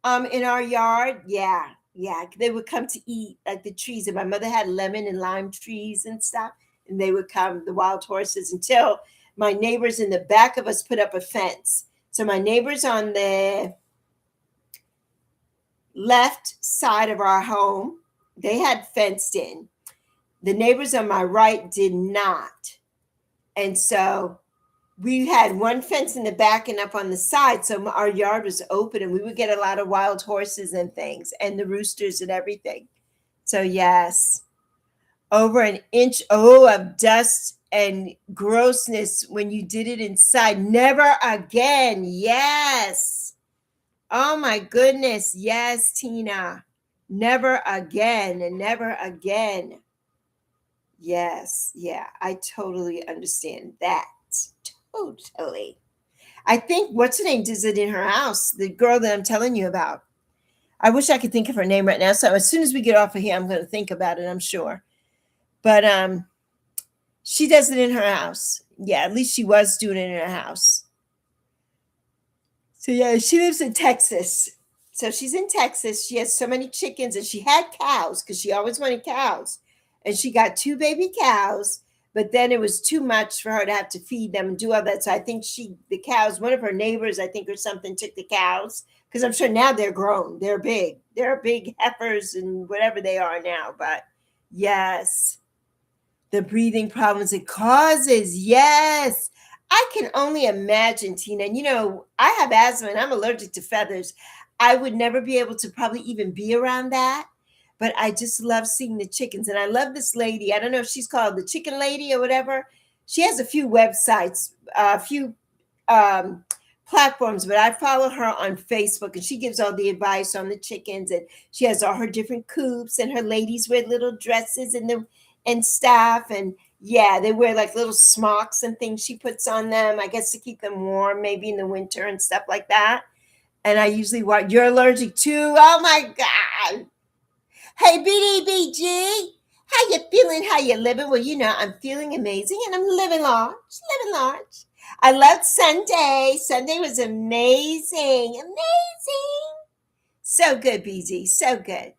in our yard. Yeah, yeah, they would come to eat like the trees. And my mother had lemon and lime trees and stuff, and they would come, the wild horses, until my neighbors in the back of us put up a fence. So my neighbors on the left side of our home, they had fenced in. The neighbors on my right did not. And so we had one fence in the back and up on the side. So our yard was open and we would get a lot of wild horses and things and the roosters and everything. So yes, over an inch of dust and grossness when you did it inside. Never again. Yes. Oh my goodness. Yes, Tina. Never again and never again. Yes. Yeah, I totally understand that. Totally. I think what's her name does it in her house, the girl that I'm telling you about. I wish I could think of her name right now. So as soon as we get off of here, I'm going to think about it, I'm sure. But she does it in her house. Yeah, at least she was doing it in her house. So yeah, she lives in Texas. So she's in Texas. She has so many chickens and she had cows because she always wanted cows. And she got 2 baby cows, but then it was too much for her to have to feed them and do all that. So I think the cows, one of her neighbors, I think, or something, took the cows because I'm sure now they're grown. They're big. They're big heifers and whatever they are now. But yes, the breathing problems it causes. Yes. I can only imagine, Tina. I have asthma and I'm allergic to feathers. I would never be able to probably even be around that. But I just love seeing the chickens. And I love this lady. I don't know if she's called the Chicken Lady or whatever. She has a few websites, a few platforms, but I follow her on Facebook and she gives all the advice on the chickens. And she has all her different coops and her ladies wear little dresses and stuff. And yeah, they wear like little smocks and things she puts on them, I guess to keep them warm, maybe in the winter and stuff like that. And I usually watch. You're allergic too? Oh my God. Hey, BDBG, how you feeling? How you living? Well, I'm feeling amazing and I'm living large, living large. I loved Sunday. Sunday was amazing, amazing. So good, BG, so good.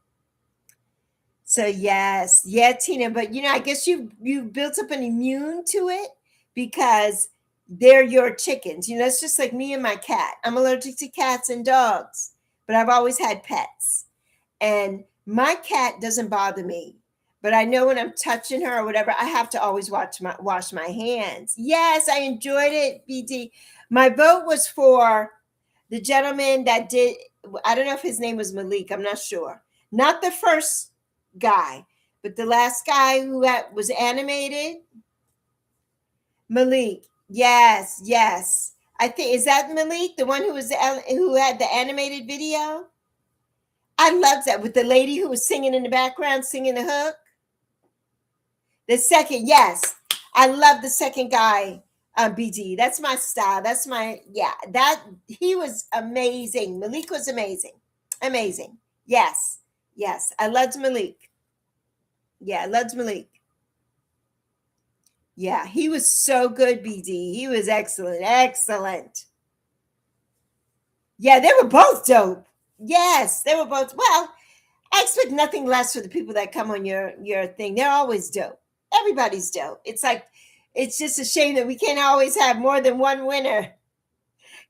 So yes, yeah, Tina, but I guess you've built up an immune to it because they're your chickens. It's just like me and my cat. I'm allergic to cats and dogs, but I've always had pets. And my cat doesn't bother me, but I know when I'm touching her or whatever, I have to always wash my hands. Yes, I enjoyed it, BD. My vote was for the gentleman that did. I don't know if his name was Malik. I'm not sure. Not the first guy, but the last guy who was animated. Malik. Yes, yes. I think is that Malik, the one who had the animated video. I loved that with the lady who was singing in the background, singing the hook. The second, yes, I love the second guy, BG. That's my style. That's that he was amazing. Malik was amazing. Amazing. Yes, yes. I loved Malik. Yeah, I loved Malik. Yeah, he was so good, BD. He was excellent. Excellent. Yeah, they were both dope. Yes, they were both. Well, I expect nothing less for the people that come on your thing. They're always dope. Everybody's dope. It's just a shame that we can't always have more than one winner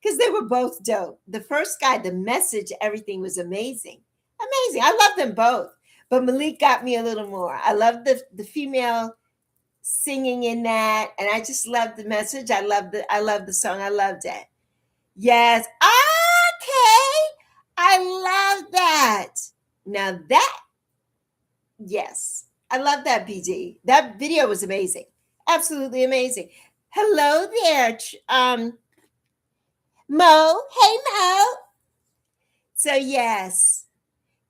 because they were both dope. The first guy, the message, everything was amazing. Amazing. I love them both. But Malik got me a little more. I love the female singing in that. And I just love the message. I love the song. I loved it. Yes. Okay. I love that. Now that, yes, I love that, BD. That video was amazing. Absolutely amazing. Hello there, Mo. Hey, Mo. So yes,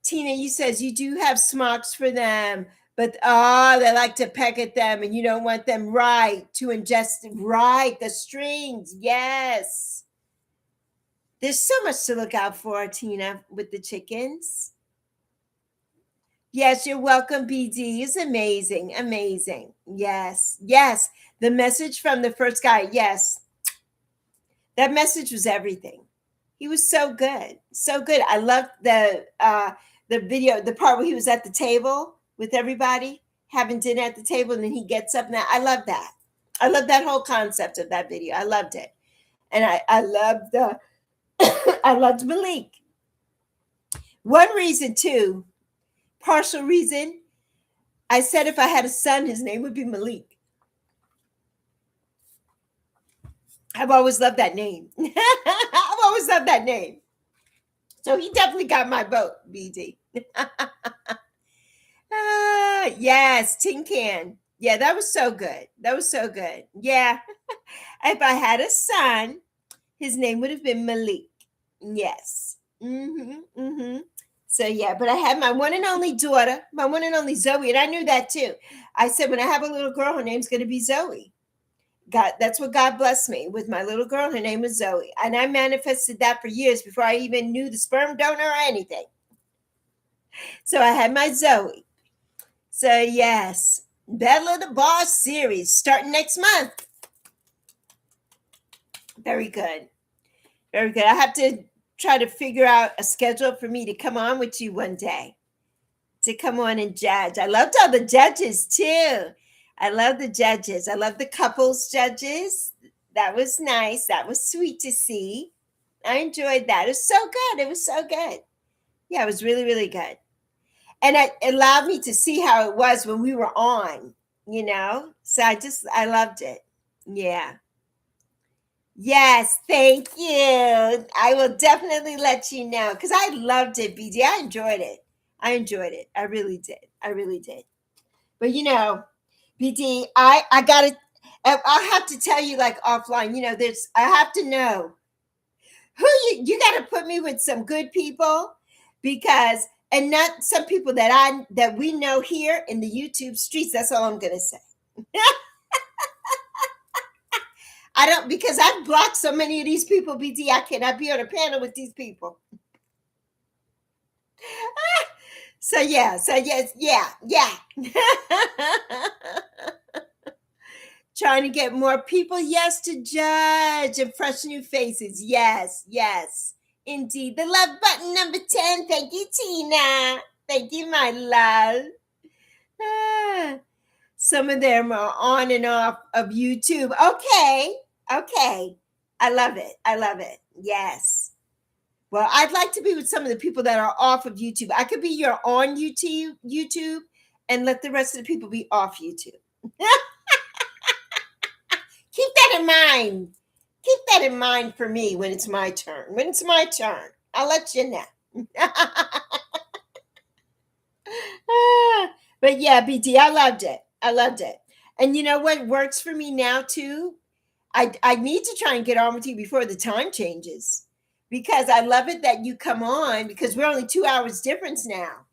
Tina, you says you do have smocks for them, but they like to peck at them, and you don't want them to ingest the strings. Yes, there's so much to look out for, Tina, with the chickens. Yes, you're welcome, BD. Is amazing, amazing. Yes, yes. The message from the first guy. Yes, that message was everything. He was so good, so good. I loved the video, the part where he was at the table with everybody having dinner at the table, and then he gets up. Now I love that. I love that whole concept of that video. I loved it, and I loved the I loved Malik. One reason too, partial reason. I said if I had a son, his name would be Malik. I've always loved that name. I've always loved that name. So he definitely got my vote, BD. Yes, Tin Can. Yeah, that was so good. That was so good. Yeah. If I had a son, his name would have been Malik. Yes. So yeah, but I had my one and only daughter, my one and only Zoe, and I knew that too. I said, when I have a little girl, her name's going to be Zoe. God, that's what God blessed me with, my little girl. Her name was Zoe, and I manifested that for years before I even knew the sperm donor or anything. So I had my Zoe. So yes, Battle of the Boss series starting next month. Very good. Very good. I have to try to figure out a schedule for me to come on with you one day, to come on and judge. I loved all the judges too. I love the judges. I love the couples judges. That was nice. That was sweet to see. I enjoyed that. It was so good. It was so good. Yeah, it was really, really good. And it allowed me to see how it was when we were on, So I loved it. Yeah. Yes, thank you. I will definitely let you know because I loved it, BD. I enjoyed it. I really did. I really did. But BD, I gotta. I'll have to tell you like offline. I have to know who you got to put me with some good people because and not some people that we know here in the YouTube streets. That's all I'm gonna say. I don't because I've blocked so many of these people, BD. I cannot be on a panel with these people. So yes, yeah. Trying to get more people, yes, to judge and fresh new faces. Yes, indeed. The love button number 10. Thank you, Tina. Thank you, my love. Some of them are on and off of YouTube. Okay. I love it. Yes. Well, I'd like to be with some of the people that are off of YouTube. I could be your on YouTube and let the rest of the people be off YouTube. Keep that in mind. Keep that in mind for me when it's my turn. I'll let you know. But yeah, BD, I loved it. And you know what works for me now too? I need to try and get on with you before the time changes because I love it that you come on because we're only 2 hours difference now.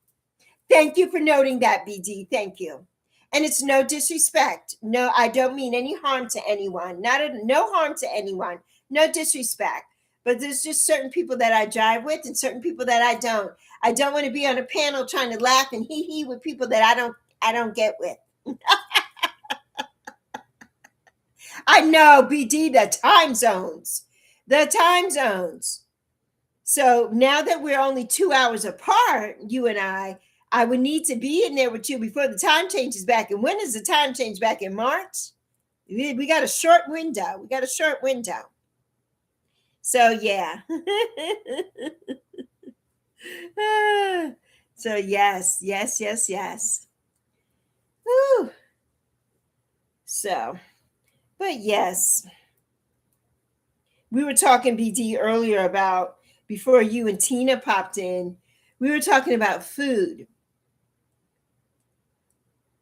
Thank you for noting that, BD. Thank you. And it's no disrespect. No, I don't mean any harm to anyone. No harm to anyone. No disrespect. But there's just certain people that I jive with and certain people that I don't. I don't want to be on a panel trying to laugh and hee with people that I don't get with. I know, BD, the time zones. So now that we're only 2 hours apart, you and I would need to be in there with you before the time changes back. And when does the time change back? In March? We got a short window. So, yeah. So, yes. Whew. So, but yes. We were talking, BD, earlier about, before you and Tina popped in, we were talking about food.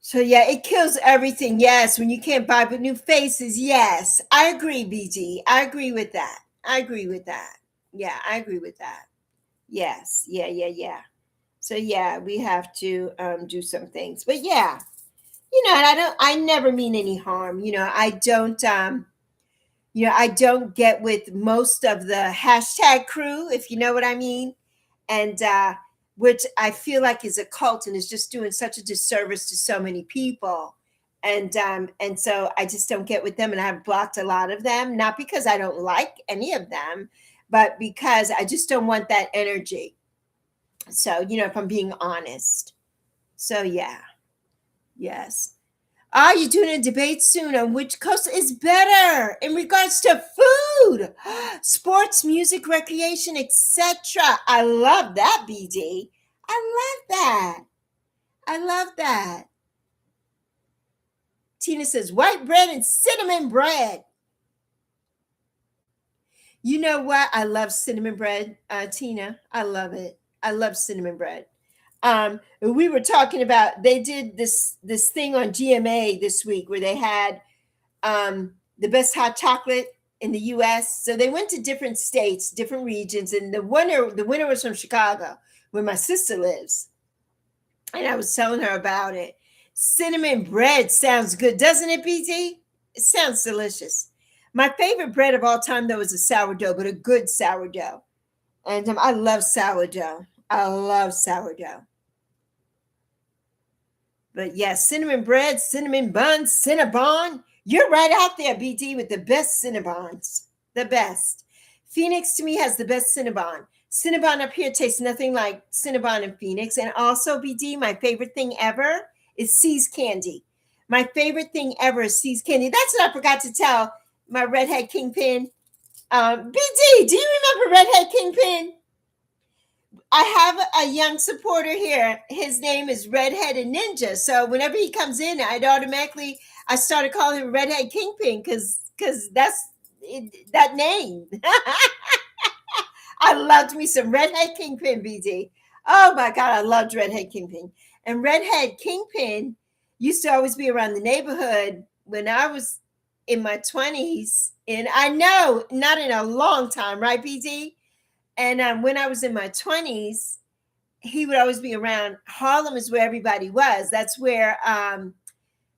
So yeah, it kills everything. Yes, when you can't buy but new faces. Yes, I agree, BG. I agree with that. I agree with that. Yeah, I agree with that. Yes, yeah. So yeah, we have to do some things. But yeah, and I never mean any harm. I don't get with most of the hashtag crew, if you know what I mean, and which I feel like is a cult and is just doing such a disservice to so many people. And so I just don't get with them, and I've blocked a lot of them, not because I don't like any of them, but because I just don't want that energy. So, if I'm being honest. So yeah, yes. Are you doing a debate soon on which coast is better in regards to food, sports, music, recreation, etc.? I love that, BD. I love that. I love that. Tina says white bread and cinnamon bread. You know what? I love cinnamon bread, Tina. I love it. I love cinnamon bread. We were talking about, they did this thing on GMA this week where they had the best hot chocolate in the US. So they went to different states, different regions, and the winner was from Chicago, where my sister lives. And I was telling her about it. Cinnamon bread sounds good, doesn't it, BT? It sounds delicious. My favorite bread of all time, though, is a sourdough, but a good sourdough. And I love sourdough. I love sourdough. But yes, cinnamon bread, cinnamon buns, Cinnabon. You're right out there, BD, with the best Cinnabons. The best. Phoenix to me has the best Cinnabon. Cinnabon up here tastes nothing like Cinnabon in Phoenix. And also, BD, my favorite thing ever is See's Candy. My favorite thing ever is See's Candy. That's what I forgot to tell my Redhead Kingpin. BD, do you remember Redhead Kingpin? I have a young supporter here. His name is Redheaded Ninja. So whenever he comes in, I started calling him Redhead Kingpin because that's that name. I loved me some Redhead Kingpin, BD. Oh my God, I loved Redhead Kingpin. And Redhead Kingpin used to always be around the neighborhood when I was in my 20s. And I know not in a long time, right, BD? And when I was in my 20s, he would always be around. Harlem is where everybody was. That's where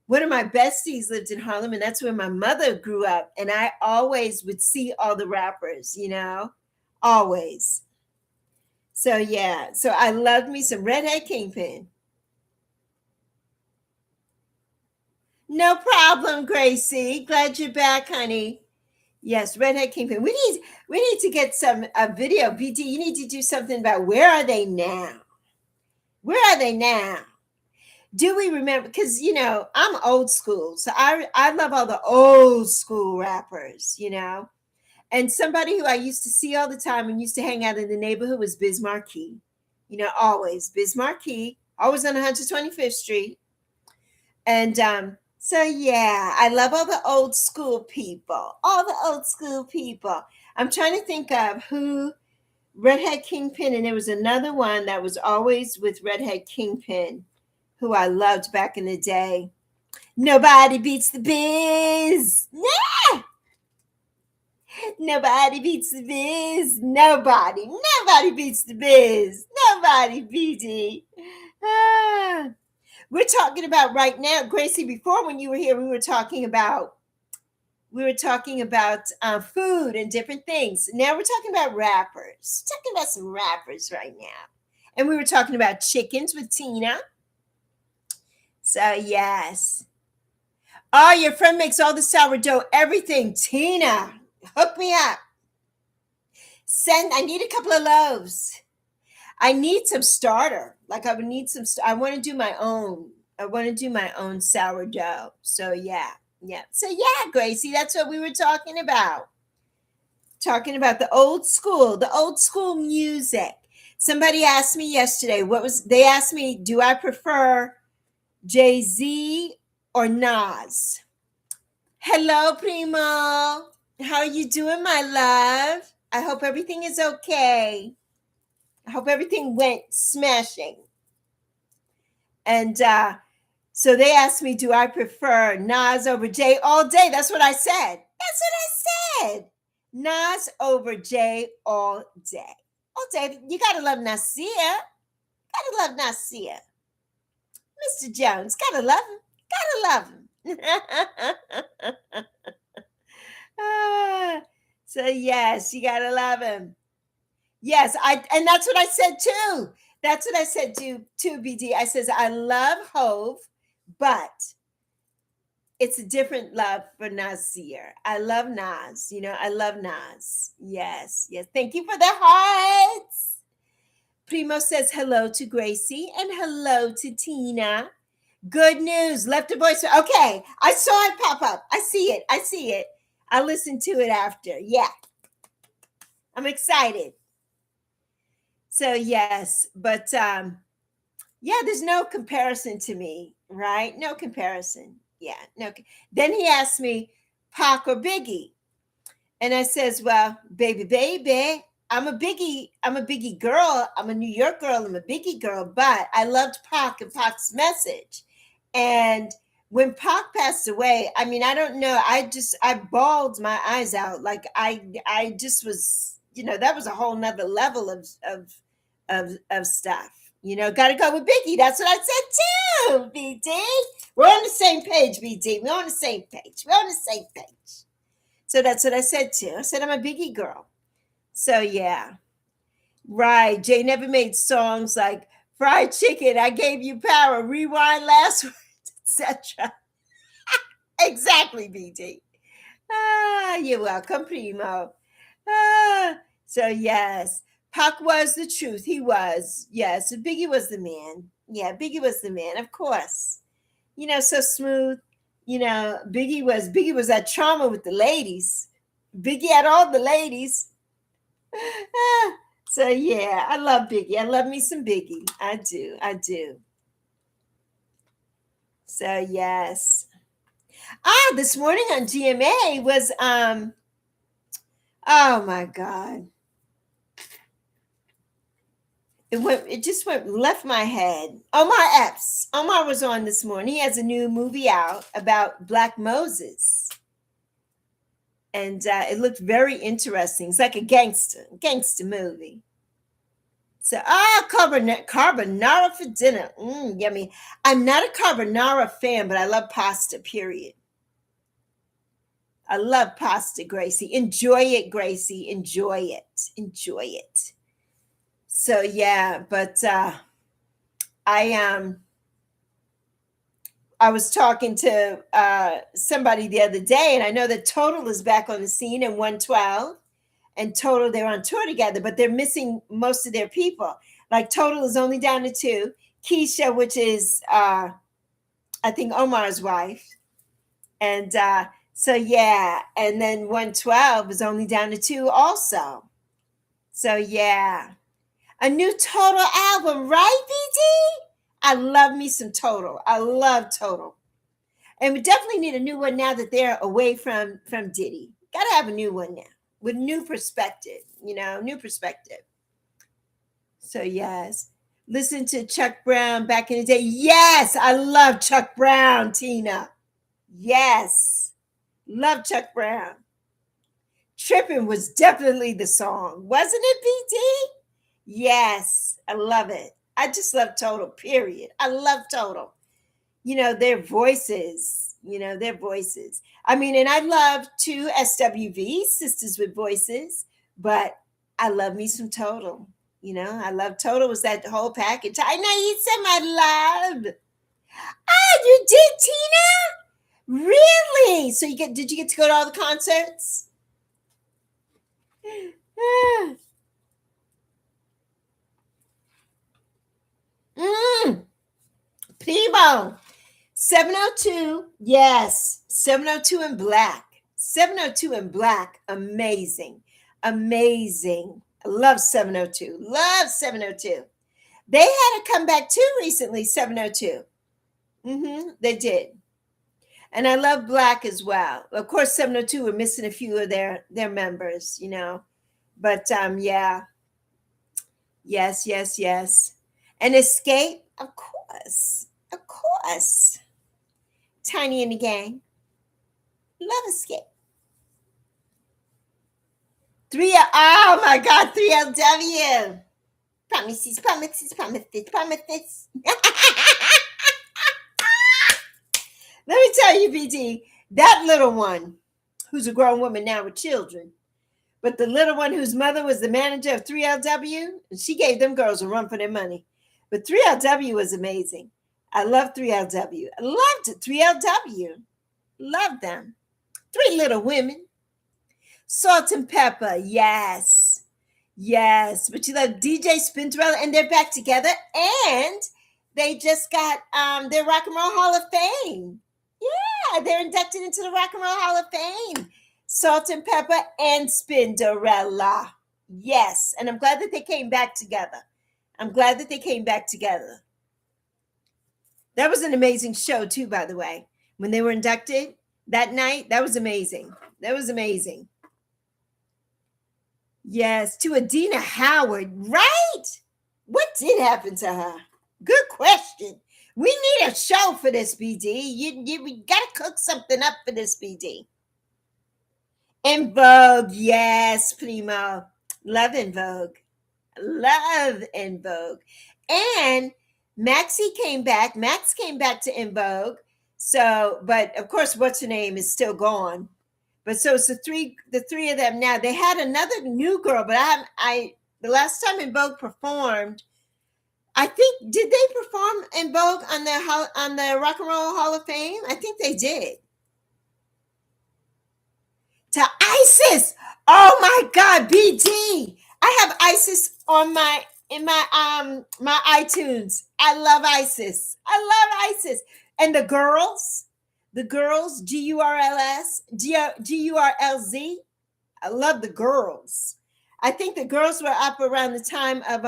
one of my besties lived in Harlem, and that's where my mother grew up. And I always would see all the rappers, always. So yeah, so I loved me some Redhead Kingpin. No problem, Gracie. Glad you're back, honey. Yes, Redhead Kingpin. We need to get some video. BT, you need to do something about where are they now? Where are they now? Do we remember? Because I'm old school, so I love all the old school rappers. And somebody who I used to see all the time and used to hang out in the neighborhood was Biz Markie. Always Biz Markie, always on 125th Street. And so yeah, I love all the old school people. All the old school people. I'm trying to think of who Redhead Kingpin, and there was another one that was always with Redhead Kingpin, who I loved back in the day. Nobody beats the Biz. Yeah. Nobody beats the Biz. Nobody beats the Biz. Nobody, BD. We're talking about right now, Gracie. Before, when you were here, we were talking about food and different things. Now we're talking about rappers. Talking about some rappers right now, and we were talking about chickens with Tina. So yes. Oh, your friend makes all the sourdough, everything. Tina, hook me up. I need a couple of loaves. I need some starter. Like I would need some. I want to do my own. I want to do my own sourdough. So yeah. So yeah, Gracie, that's what we were talking about. Talking about the old school music. Somebody asked me yesterday, they asked me, do I prefer Jay-Z or Nas? Hello, Primo. How are you doing, my love? I hope everything is okay. I hope everything went smashing. And So they asked me, do I prefer Nas over Jay all day? That's what I said. That's what I said. Nas over Jay all day. All day. You gotta love Nasir. Gotta love Nasir. Mr. Jones, gotta love him. Gotta love him. So yes, you gotta love him. Yes, and that's what I said too. That's what I said to BD. I says I love Hove, but it's a different love for Nasir. I love Nas. I love Nas. Yes, yes. Thank you for the hearts. Primo says hello to Gracie and hello to Tina. Good news. Left a voice. Okay, I saw it pop up. I see it. I'll listen to it after. Yeah. I'm excited. So yes, but there's no comparison to me, right? No comparison. Yeah, no. Then he asked me, Pac or Biggie, and I says, well, baby, I'm a Biggie girl. I'm a New York girl. I'm a Biggie girl, but I loved Pac and Pac's message. And when Pac passed away, I mean, I don't know. I bawled my eyes out. Like I just was, that was a whole nother level of stuff. Got to go with Biggie. That's what I said too, BD. We're on the same page, BD. We're on the same page. So that's what I said too. I said I'm a Biggie girl. So yeah. Right. Jay never made songs like fried chicken, I gave you power, rewind last words, etc. Exactly, BD. You're welcome, Primo. So yes. Pac was the truth. He was. Yes. Biggie was the man. Yeah, Biggie was the man, of course. So smooth. Biggie was that trauma with the ladies. Biggie had all the ladies. So yeah, I love Biggie. I love me some Biggie. I do. So yes. This morning on GMA was oh my God. It just left my head. Omar Epps. Omar was on this morning. He has a new movie out about Black Moses. And it looked very interesting. It's like a gangster movie. So, carbonara for dinner. Yummy. I'm not a carbonara fan, but I love pasta, period. I love pasta, Gracie. Enjoy it, Gracie. Enjoy it. So yeah, but I was talking to somebody the other day, and I know that Total is back on the scene in 112, and Total, they're on tour together, but they're missing most of their people. Like Total is only down to 2. Keisha, which is I think Omar's wife, and so yeah, and then 112 is only down to 2 also. So yeah. A new Total album, right, BD? I love me some Total. I love Total. And we definitely need a new one now that they're away from Diddy. Got to have a new one now with new perspective, new perspective. So, yes. Listen to Chuck Brown back in the day. Yes, I love Chuck Brown, Tina. Yes. Love Chuck Brown. Trippin' was definitely the song. Wasn't it, BD? Yes, I love it. I just love Total, period. I love Total. Their voices, their voices. I mean, and I love 2 SWV, Sisters with Voices, but I love me some Total. I love Total was that whole package. I know you said my love. You did, Tina? Really? So did you get to go to all the concerts? Primo. 702. Yes. 702 in black. 702 in black. Amazing. I love 702. Love 702. They had a comeback too recently, 702. They did. And I love black as well. Of course, 702 were missing a few of their members, But yeah. Yes. And Escape, of course. Tiny and the gang. Love Escape. Oh my God, 3LW. Promises, promises, promises, promises. Let me tell you, BD, that little one, who's a grown woman now with children, but the little one whose mother was the manager of 3LW, and she gave them girls a run for their money. But 3LW was amazing. I love 3LW. I loved 3LW. Loved them. Three Little Women. Salt and Pepper. Yes. Yes. But you love DJ Spinderella, and they're back together. And they just got their Rock and Roll Hall of Fame. Yeah, they're inducted into the Rock and Roll Hall of Fame. Salt and Pepper and Spinderella. Yes. And I'm glad that they came back together. I'm glad that they came back together. That was an amazing show, too, by the way. When they were inducted that night, that was amazing. That was amazing. Yes, to Adina Howard, right? What did happen to her? Good question. We need a show for this, BD. We got to cook something up for this, BD. En Vogue, yes, Primo. Love En Vogue. Love En Vogue. And Maxie came back. Max came back to En Vogue. So, but of course, what's her name is still gone. But so it's the three of them now. They had another new girl, but the last time En Vogue performed, I think, did they perform En Vogue on the Rock and Roll Hall of Fame? I think they did. To Isis. Oh my God, BD. I have Isis on my iTunes. I love Isis. And the girls, Gurlz, Gurlz. I love the girls. I think the girls were up around the time of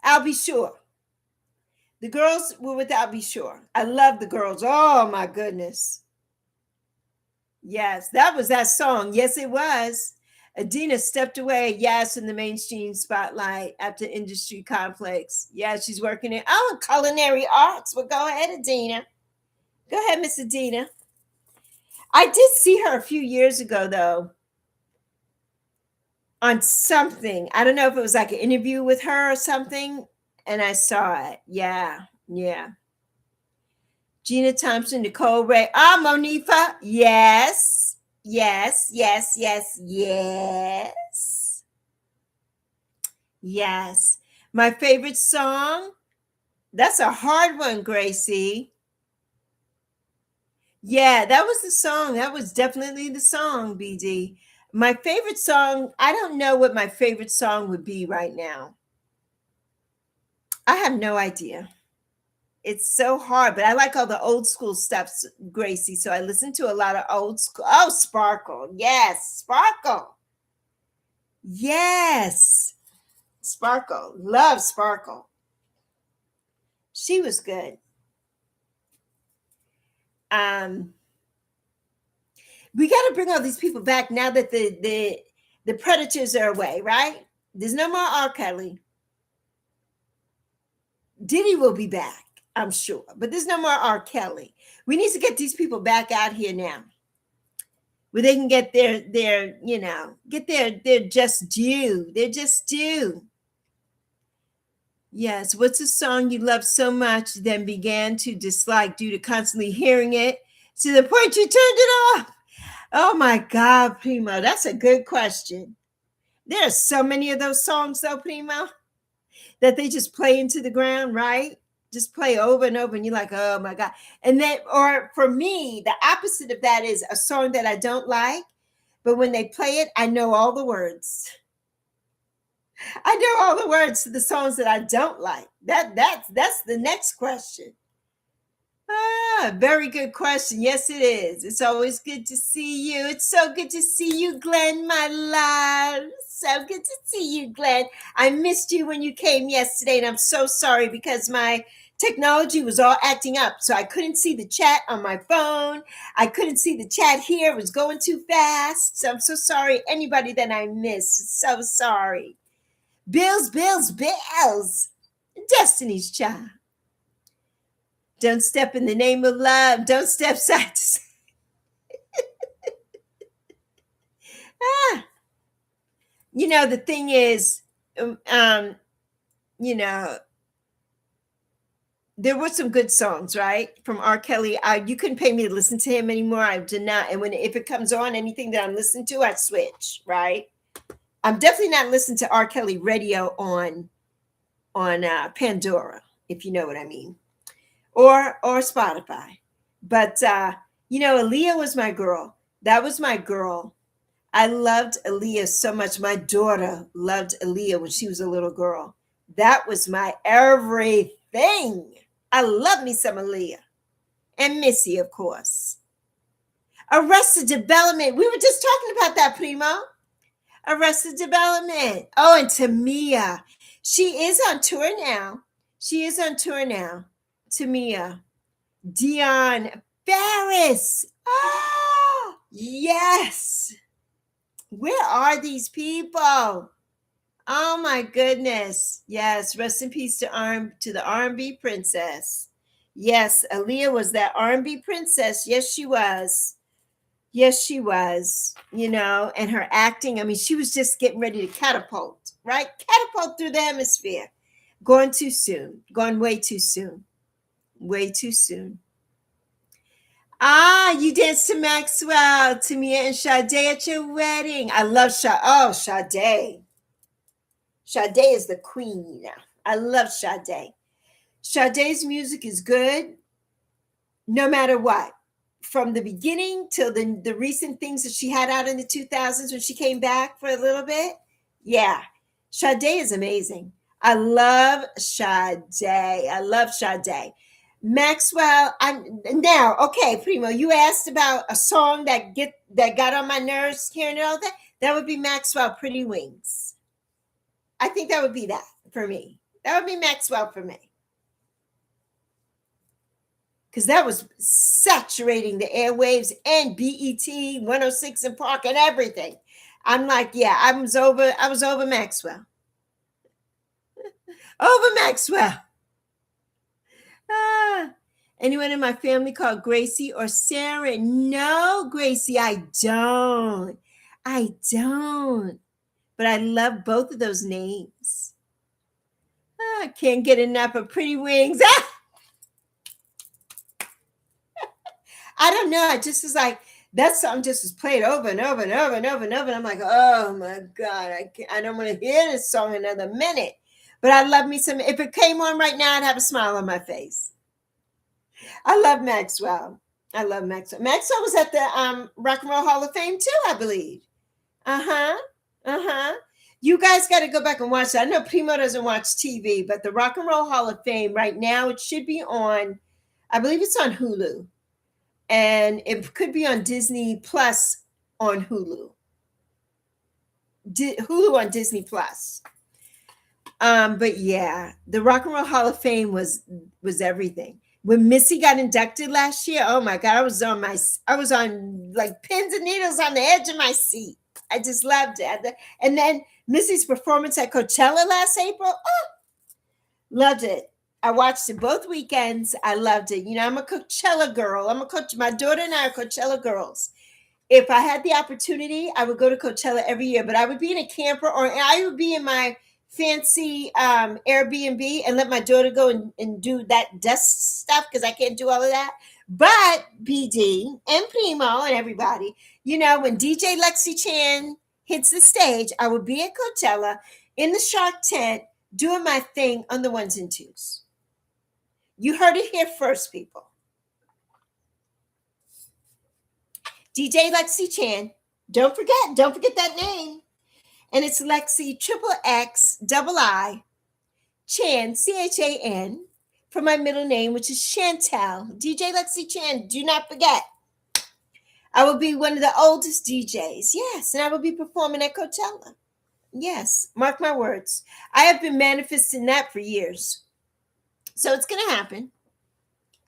I'll Be Sure. The girls were with I'll Be Sure. I love the girls. Oh my goodness. Yes, that was that song. Yes, it was. Adina stepped away, yes, in the mainstream spotlight after Industry Complex. Yeah, she's working in culinary arts. Well, go ahead, Adina. Go ahead, Miss Adina. I did see her a few years ago, though, on something. I don't know if it was like an interview with her or something, and I saw it. Yeah. Gina Thompson, Nicole Ray. Monifa. Yes. My favorite song. That's a hard one, Gracie. Yeah, that was the song. That was definitely the song, BD. My favorite song, I don't know what my favorite song would be right now. I have no idea. It's so hard, but I like all the old school stuff, Gracie. So I listen to a lot of old school. Oh, Sparkle. Yes, Sparkle. Yes. Sparkle. Love Sparkle. She was good. We got to bring all these people back now that the predators are away, right? There's no more R. Kelly. Diddy will be back, I'm sure, but there's no more R. Kelly. We need to get these people back out here now, where they can get their just due. They're just due. Yes. What's a song you love so much, then began to dislike due to constantly hearing it to the point you turned it off? Oh my God, Primo, that's a good question. There are so many of those songs, though, Primo, that they just play into the ground, right? Just play over and over, and you're like, oh my God. And then, or for me, the opposite of that is a song that I don't like, but when they play it, I know all the words. I know all the words to the songs that I don't like. That's the next question. Very good question. Yes, it is. It's always good to see you. It's so good to see you, Glenn, my love. So good to see you, Glenn. I missed you when you came yesterday, and I'm so sorry because my technology was all acting up. So I couldn't see the chat on my phone. I couldn't see the chat here. It was going too fast. So I'm so sorry. Anybody that I missed, so sorry. Bills. Destiny's Child. Don't step in the name of love. Don't step side to side. You know, the thing is, you know, there were some good songs, right? From R. Kelly. You couldn't pay me to listen to him anymore. I did not. And if it comes on, anything that I'm listening to, I switch, right? I'm definitely not listening to R. Kelly radio on Pandora, if you know what I mean, or Spotify. But you know, Aaliyah was my girl. That was my girl. I loved Aaliyah so much. My daughter loved Aaliyah when she was a little girl. That was my everything. I love me some Aaliyah. And Missy, of course. Arrested Development. We were just talking about that, Primo. Arrested Development. Oh, and Tamia. She is on tour now. Tamia. Dion Ferris. Oh, yes. Where are these people? Oh my goodness. Yes, rest in peace to the R&B princess. Yes, Aaliyah was that R&B princess. Yes, she was. You know, and her acting, I mean, she was just getting ready to catapult, right? Catapult through the hemisphere. Gone too soon. Gone way too soon. Way too soon. You danced to Maxwell, Tamia and Sade at your wedding. I love Sade. Oh, Sade. Sade is the queen. I love Sade. Sade's music is good no matter what. From the beginning till the recent things that she had out in the 2000s when she came back for a little bit. Yeah. Sade is amazing. I love Sade. Maxwell, okay, Primo, you asked about a song that got on my nerves, hearing all that. That would be Maxwell, Pretty Wings. I think that would be that for me. That would be Maxwell for me. Because that was saturating the airwaves and BET, 106 and Park and everything. I'm like, yeah, I was over Maxwell. Over Maxwell. Anyone in my family called Gracie or Sarah? No, Gracie, I don't. But I love both of those names. I can't get enough of Pretty Wings. I don't know. I just was like, that song just was played over and over and over and over and over. And I'm like, oh my God, I don't want to hear this song another minute. But I love me some. If it came on right now, I'd have a smile on my face. I love Maxwell. Maxwell was at the Rock and Roll Hall of Fame too, I believe. You guys got to go back and watch that. I know Primo doesn't watch TV, but the Rock and Roll Hall of Fame right now, it should be on, I believe it's on Hulu. And it could be on Disney Plus on Hulu. Hulu on Disney Plus. But yeah, the Rock and Roll Hall of Fame was everything. When Missy got inducted last year, oh my God, I was on like pins and needles on the edge of my seat. I just loved it. And then Missy's performance at Coachella last April, loved it. I watched it both weekends. I loved it. You know, I'm a Coachella girl. My daughter and I are Coachella girls. If I had the opportunity, I would go to Coachella every year, but I would be in a camper or I would be in my fancy Airbnb and let my daughter go and do that desk stuff because I can't do all of that. But BD and Primo and everybody, you know, when DJ Lexi Chan hits the stage, I would be at Coachella in the Shark tent doing my thing on the ones and twos. You heard it here first, people. DJ Lexi Chan. Don't forget that name. And it's Lexi XXII Chan, CHAN, for my middle name, which is Chantel. DJ Lexi Chan, do not forget. I will be one of the oldest DJs. Yes, and I will be performing at Coachella. Yes, mark my words. I have been manifesting that for years. So it's going to happen.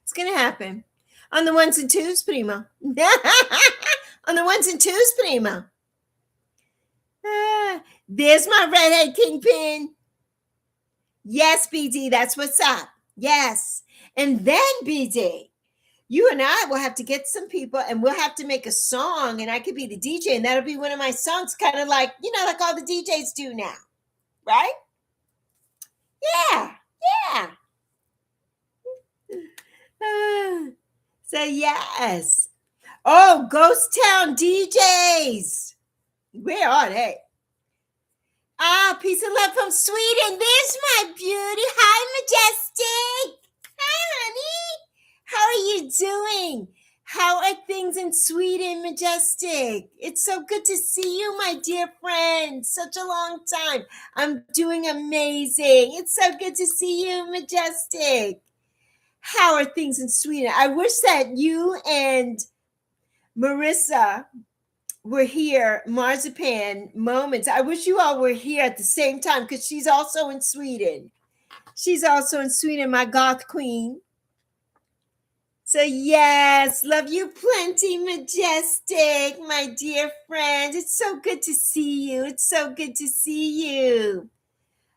It's going to happen. On the ones and twos, Primo. On the ones and twos, Primo. There's my redhead kingpin. Yes, BD, that's what's up. Yes. And then, BD, you and I will have to get some people and we'll have to make a song and I could be the DJ and that'll be one of my songs, kind of like, like all the DJs do now, right? Yeah, yeah. So, yes. Oh, Ghost Town DJs. Where are they? Ah, peace and love from Sweden. There's my beauty. Hi, Majestic. Hi, honey. How are you doing? How are things in Sweden, Majestic? It's so good to see you, my dear friend. Such a long time. I'm doing amazing. It's so good to see you, Majestic. How are things in Sweden? I wish that you and Marissa were here, Marzipan Moments. I wish you all were here at the same time because she's also in Sweden. She's also in Sweden, my goth queen. So yes, love you plenty, Majestic, my dear friend. It's so good to see you. It's so good to see you.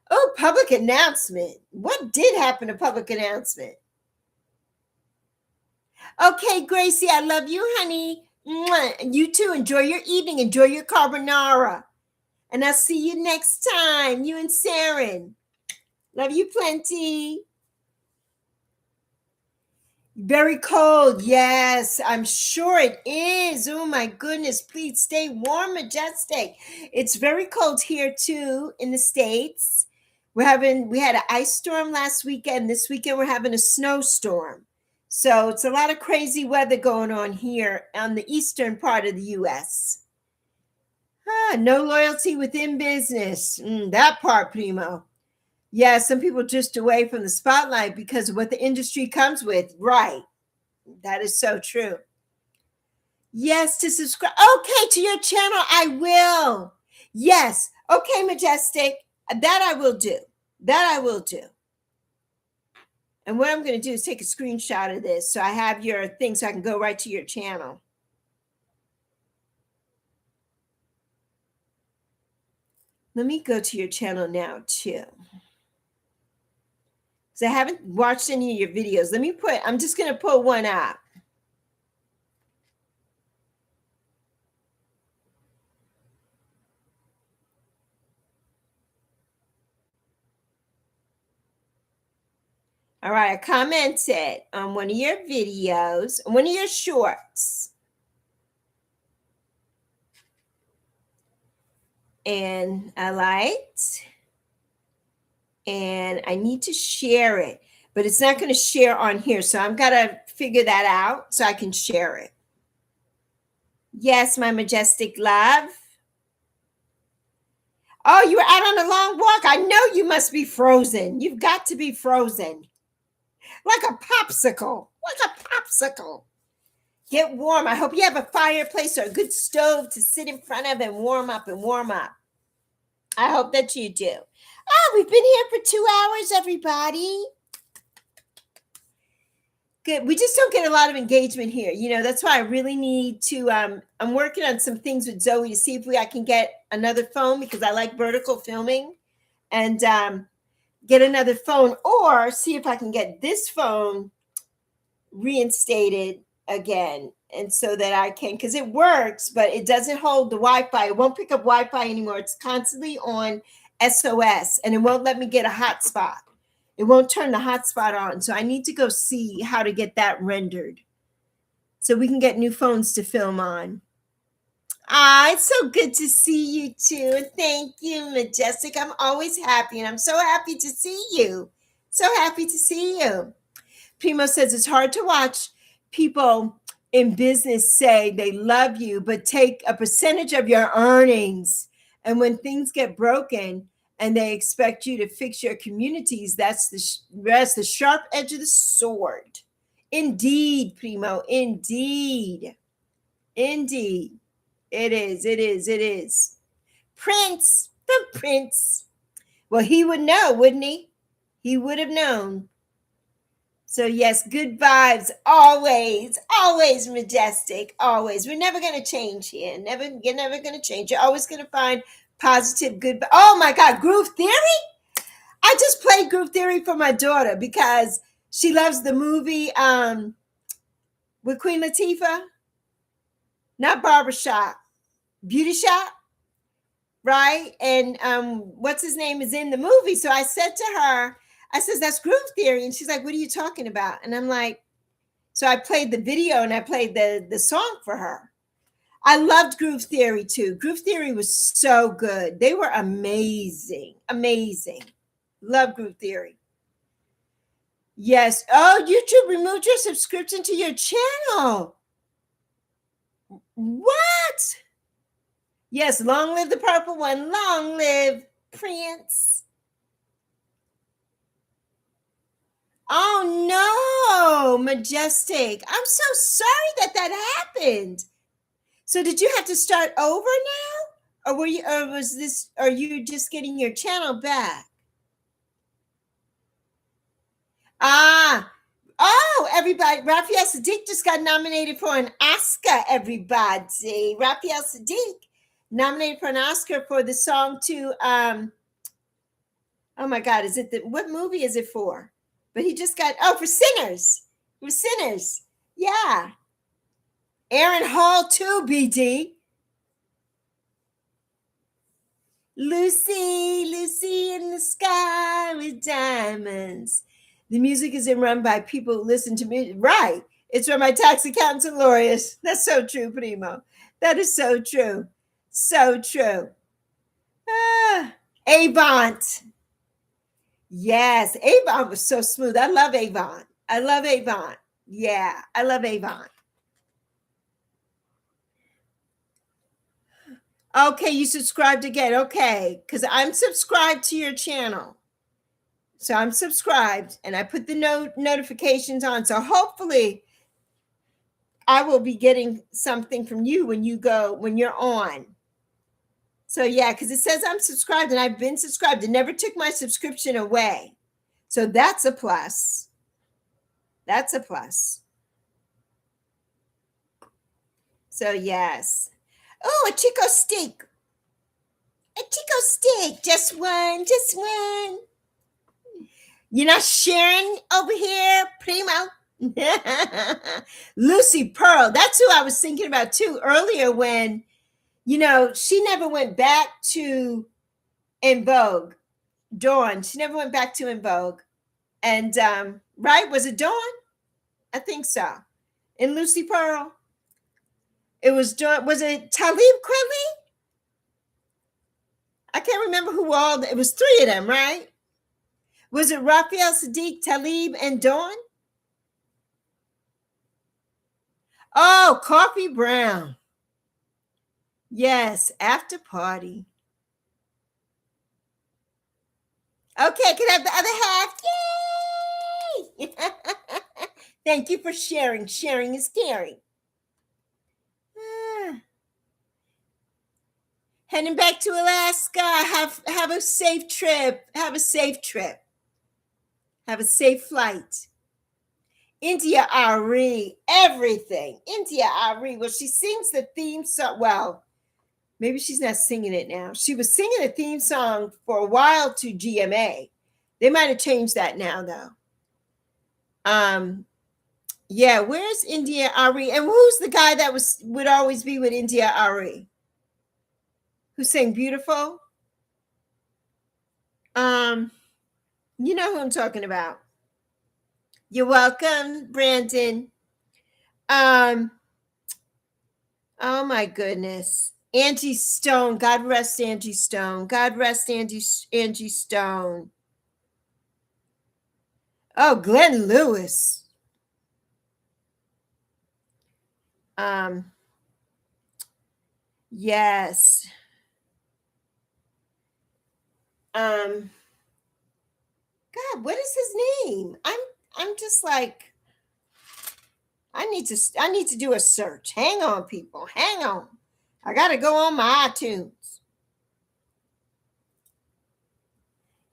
Oh, public announcement. What did happen to public announcement? Okay, Gracie, I love you, honey. Mwah. You too. Enjoy your evening. Enjoy your carbonara. And I'll see you next time. You and Saren. Love you plenty. Very cold. Yes, I'm sure it is. Oh my goodness. Please stay warm, Majestic. It's very cold here too in the States. We had an ice storm last weekend. This weekend we're having a snowstorm. So it's a lot of crazy weather going on here on the eastern part of the U.S. No loyalty within business. That part, Primo. Yeah, some people just away from the spotlight because of what the industry comes with. Right. That is so true. Yes, to subscribe. Okay, to your channel, I will. Yes. Okay, Majestic. That I will do. That I will do. And what I'm going to do is take a screenshot of this so I have your thing so I can go right to your channel. Let me go to your channel now, too. Because I haven't watched any of your videos. I'm just going to pull one up. All right, I commented on one of your videos, one of your shorts. And I liked. And I need to share it, but it's not going to share on here. So I'm going to figure that out so I can share it. Yes, my Majestic love. Oh, you were out on a long walk. I know you must be frozen. You've got to be frozen. Like a popsicle. Like a popsicle. Get warm. I hope you have a fireplace or a good stove to sit in front of and warm up and warm up. I hope that you do. Oh, we've been here for 2 hours, everybody. Good. We just don't get a lot of engagement here. That's why I really need to, I'm working on some things with Zoe to see if I can get another phone because I like vertical filming and get another phone or see if I can get this phone reinstated again. And so that I can, because it works, but it doesn't hold the Wi-Fi. It won't pick up Wi-Fi anymore. It's constantly on SOS and it won't let me get a hotspot. It won't turn the hotspot on. So I need to go see how to get that rendered so we can get new phones to film on. It's so good to see you too. And thank you, Majestic. I'm always happy and I'm so happy to see you. So happy to see you. Primo says it's hard to watch people in business say they love you, but take a percentage of your earnings. And when things get broken and they expect you to fix your communities, that's the sharp edge of the sword. Indeed, Primo, indeed. Indeed. It is. Prince, the Prince. Well, he would know, wouldn't he? He would have known. So yes, good vibes, always, always Majestic, always. We're never going to change here. You're never going to change. You're always going to find positive, good. Oh my God, Groove Theory? I just played Group Theory for my daughter because she loves the movie with Queen Latifah. Not Barbershop, Beauty Shop, right? And what's his name is in the movie. So I said to her, I says, that's Groove Theory. And she's like, what are you talking about? And I'm like, so I played the video and I played the song for her. I loved Groove Theory too. Groove Theory was so good. They were amazing, amazing. Love Groove Theory. Yes. Oh, YouTube removed your subscription to your channel. What? Yes, long live the purple one. Long live Prince. Oh no, Majestic. I'm so sorry that happened. So did you have to start over now? Or are you just getting your channel back? Oh, everybody. Raphael Sadiq just got nominated for an Oscar, everybody. Raphael Sadiq nominated for an Oscar for the song to oh my God, what movie is it for? But he just got for Sinners. It was Sinners. Yeah. Aaron Hall too, BD. Lucy in the sky with diamonds. The music isn't run by people who listen to me. Right. It's run by tax accountants and lawyers. That's so true, Primo. That is so true. So true. Avant. Yes, Avant was so smooth. I love Avant. Yeah, I love Avant. Okay, you subscribed again. Okay, because I'm subscribed to your channel. So I'm subscribed and I put the notifications on. So hopefully I will be getting something from you when you're on. So yeah, because it says I'm subscribed and I've been subscribed. It never took my subscription away. So that's a plus. That's a plus. So yes. Oh, a Chico steak. A Chico steak. Just one. You're not sharing over here, Primo. Lucy Pearl. That's who I was thinking about too earlier when, she never went back to En Vogue. Dawn. She never went back to En Vogue. And, right? Was it Dawn? I think so. In Lucy Pearl. It was Dawn. Was it Talib Kweli? I can't remember who it was 3 of them, right? Was it Raphael Sadiq, Talib, and Dawn? Oh, Coffee Brown. Yes, After Party. Okay, can I have the other half? Yay! Thank you for sharing. Sharing is caring. Heading back to Alaska. Have a safe trip. Have a safe flight. India Ari, everything. India Ari. Well, she sings the theme song. Well, maybe she's not singing it now. She was singing the theme song for a while to GMA. They might have changed that now, though. Yeah, where's India Ari? And who's the guy that would always be with India Ari? Who sang Beautiful? You know who I'm talking about. You're welcome, Brandon. Oh my goodness. Angie Stone. God rest Angie Stone. God rest Angie Stone. Oh, Glenn Lewis. Yes. God, what is his name? I'm just like, I need to do a search. Hang on, people. Hang on. I got to go on my iTunes.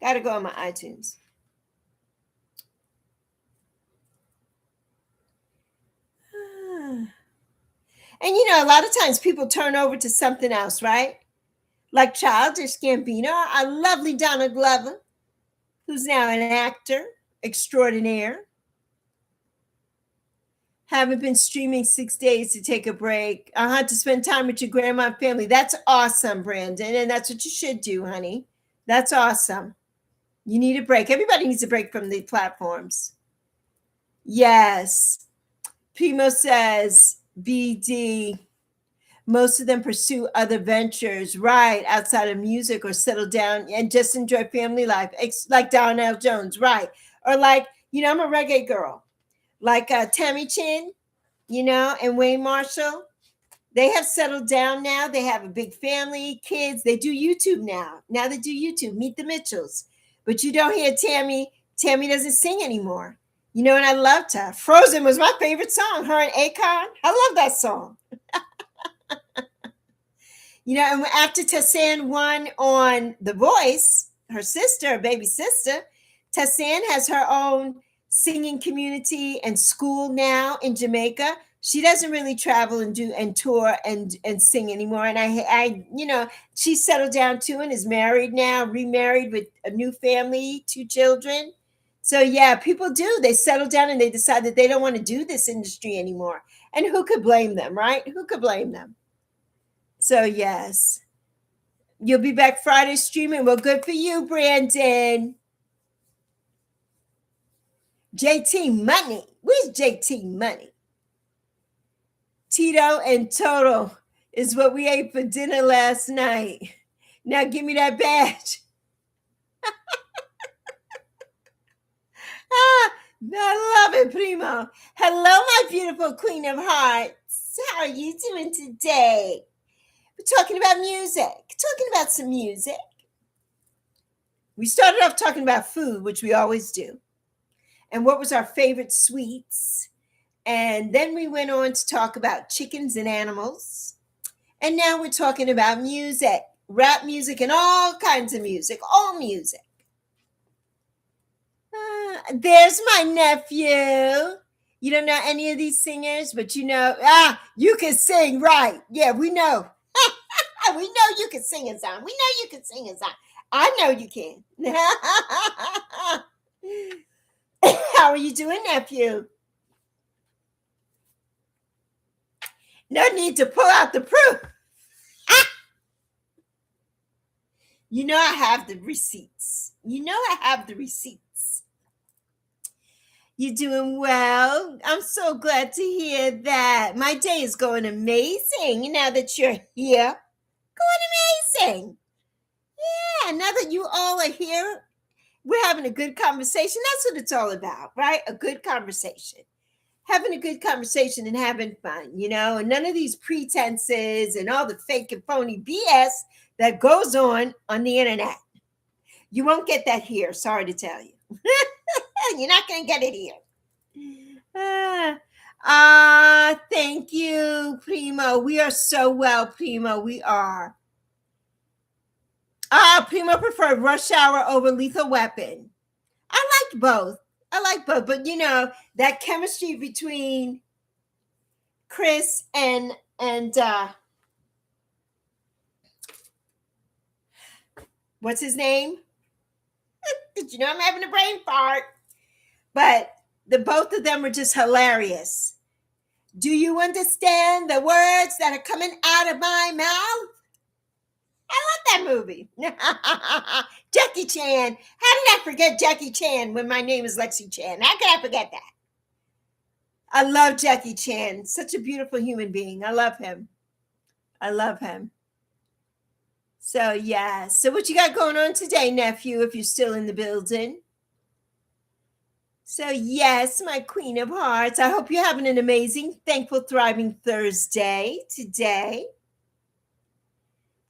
And a lot of times people turn over to something else, right? Like Childish Gambino, our lovely Donna Glover. who's now an actor extraordinaire. Haven't been streaming 6 days to take a break. I had to spend time with your grandma and family. That's awesome, Brandon. And that's what you should do, honey. That's awesome. You need a break. Everybody needs a break from the platforms. Yes. Primo says, BD, most of them pursue other ventures, right, outside of music, or settle down and just enjoy family life, like Donnell Jones, right? Or like, I'm a reggae girl, like Tammy Chin, and Wayne Marshall. They have settled down now. They have a big family, kids. They do YouTube now. Now they do YouTube, Meet the Mitchells. But you don't hear Tammy. Tammy doesn't sing anymore. And I loved her. Frozen was my favorite song, her and Akon. I love that song. And after Tassan won on The Voice, her sister, her baby sister, Tassan has her own singing community and school now in Jamaica. She doesn't really travel and do and tour and sing anymore. And I she's settled down too and is married now, remarried with a new family, 2 children. So yeah, people do. They settle down and they decide that they don't want to do this industry anymore. And who could blame them, right? Who could blame them? So yes, you'll be back Friday streaming. Well, good for you, Brandon. JT Money. Where's JT Money? Tito and Toto is what we ate for dinner last night. Now give me that badge. I love it, Primo. Hello, my beautiful Queen of Hearts. How are you doing today? We're talking about music, talking about some music. We started off talking about food, which we always do, and what was our favorite sweets. And then we went on to talk about chickens and animals. And now we're talking about music, rap music, and all kinds of music, all music. There's my nephew. You don't know any of these singers, but you can sing, right? Yeah, we know. We know you can sing a song. We know you can sing a song. I know you can. How are you doing, nephew? No need to pull out the proof. I have the receipts. I have the receipts. You're doing well. I'm so glad to hear that. My day is going amazing now that you're here. Going amazing. Yeah, now that you all are here, we're having a good conversation. That's what it's all about, right? A good conversation. Having a good conversation and having fun, and none of these pretenses and all the fake and phony BS that goes on the internet. You won't get that here. Sorry to tell you. You're not going to get it here. Thank you, Primo. We are so well, Primo. We are. Primo preferred Rush Hour over Lethal Weapon. I like both. But that chemistry between Chris and what's his name? Did you know I'm having a brain fart? But the both of them were just hilarious. Do you understand the words that are coming out of my mouth? I love that movie. Jackie Chan. How did I forget Jackie Chan when my name is Lexi Chan? How could I forget that? I love Jackie Chan. Such a beautiful human being. I love him. So, yeah. So what you got going on today, nephew, if you're still in the building? So, yes, my Queen of Hearts. I hope you're having an amazing, thankful, thriving Thursday today.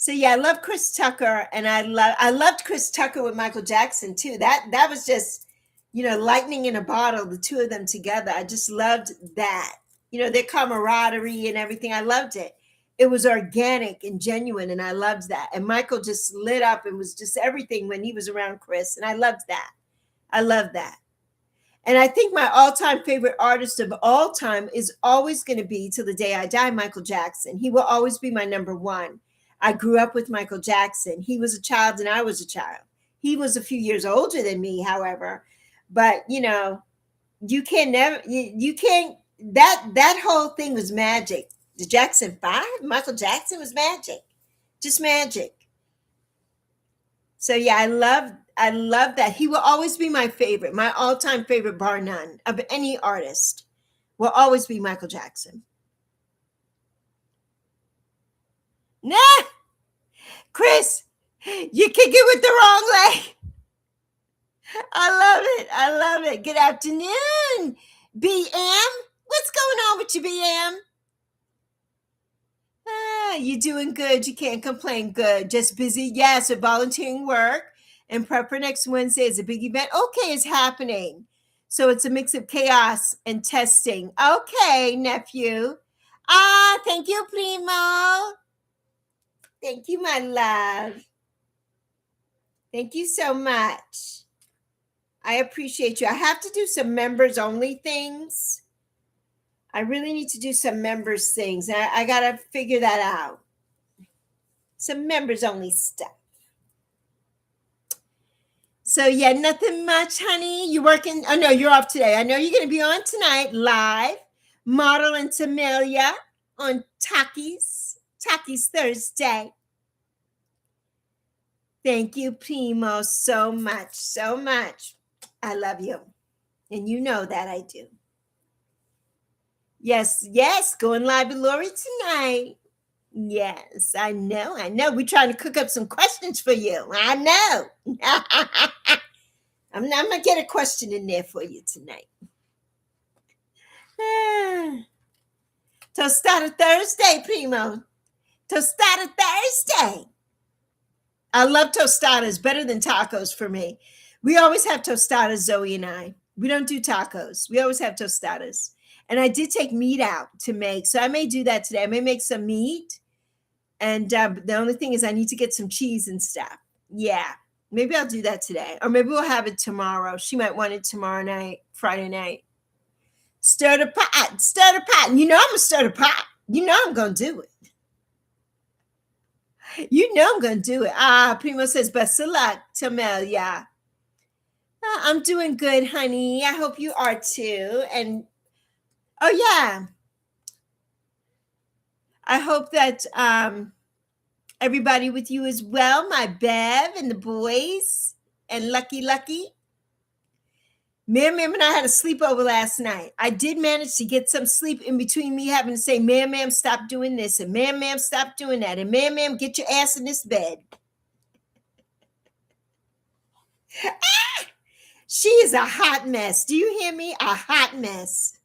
So yeah, I love Chris Tucker, and I loved Chris Tucker with Michael Jackson too. That was just, lightning in a bottle, the two of them together. I just loved that. Their camaraderie and everything. I loved it. It was organic and genuine, and I loved that. And Michael just lit up and was just everything when he was around Chris, and I loved that. I love that. And I think my all-time favorite artist of all time is always going to be, till the day I die, Michael Jackson. He will always be my number one. I grew up with Michael Jackson. He was a child and I was a child. He was a few years older than me, however. But you can never you can't that whole thing was magic. The Jackson 5, Michael Jackson was magic. Just magic. So yeah, I love that. He will always be my favorite, my all-time favorite, bar none, of any artist. Will always be Michael Jackson. Nah, Chris, you kick it with the wrong leg. I love it. I love it. Good afternoon, BM. What's going on with you, BM? You doing good. You can't complain. Good. Just busy. Yes, with volunteering work and prep for next Wednesday is a big event. Okay, it's happening. So it's a mix of chaos and testing. Okay, nephew. Thank you, Primo. Thank you, my love. Thank you so much. I appreciate you. I have to do some members only things. I really need to do some members things. I got to figure that out. Some members only stuff. So yeah, nothing much, honey. You working? Oh no, you're off today. I know you're going to be on tonight live. Model and Tamelia on Takis Thursday. Thank you, Primo, so much, so much. I love you. And you know that I do. Yes, going live with Lori tonight. Yes, I know. We're trying to cook up some questions for you. I know. I'm going to get a question in there for you tonight. Tostada Thursday, Primo. Tostada Thursday. I love tostadas, better than tacos for me. We always have tostadas, Zoe and I. We don't do tacos. We always have tostadas. And I did take meat out to make. So I may do that today. I may make some meat. And the only thing is I need to get some cheese and stuff. Yeah. Maybe I'll do that today. Or maybe we'll have it tomorrow. She might want it tomorrow night, Friday night. Stir the pot. Stir the pot. And you know I'm going to stir the pot. You know I'm going to do it. You know I'm going to do it. Primo says, best of luck, Tamelia. I'm doing good, honey. I hope you are too. And oh yeah, I hope that everybody with you as well, my Bev and the boys and Lucky. Ma'am and I had a sleepover last night. I did manage to get some sleep in between me having to say, ma'am, stop doing this, and ma'am, stop doing that, and ma'am, get your ass in this bed. She is a hot mess. Do you hear me? A hot mess.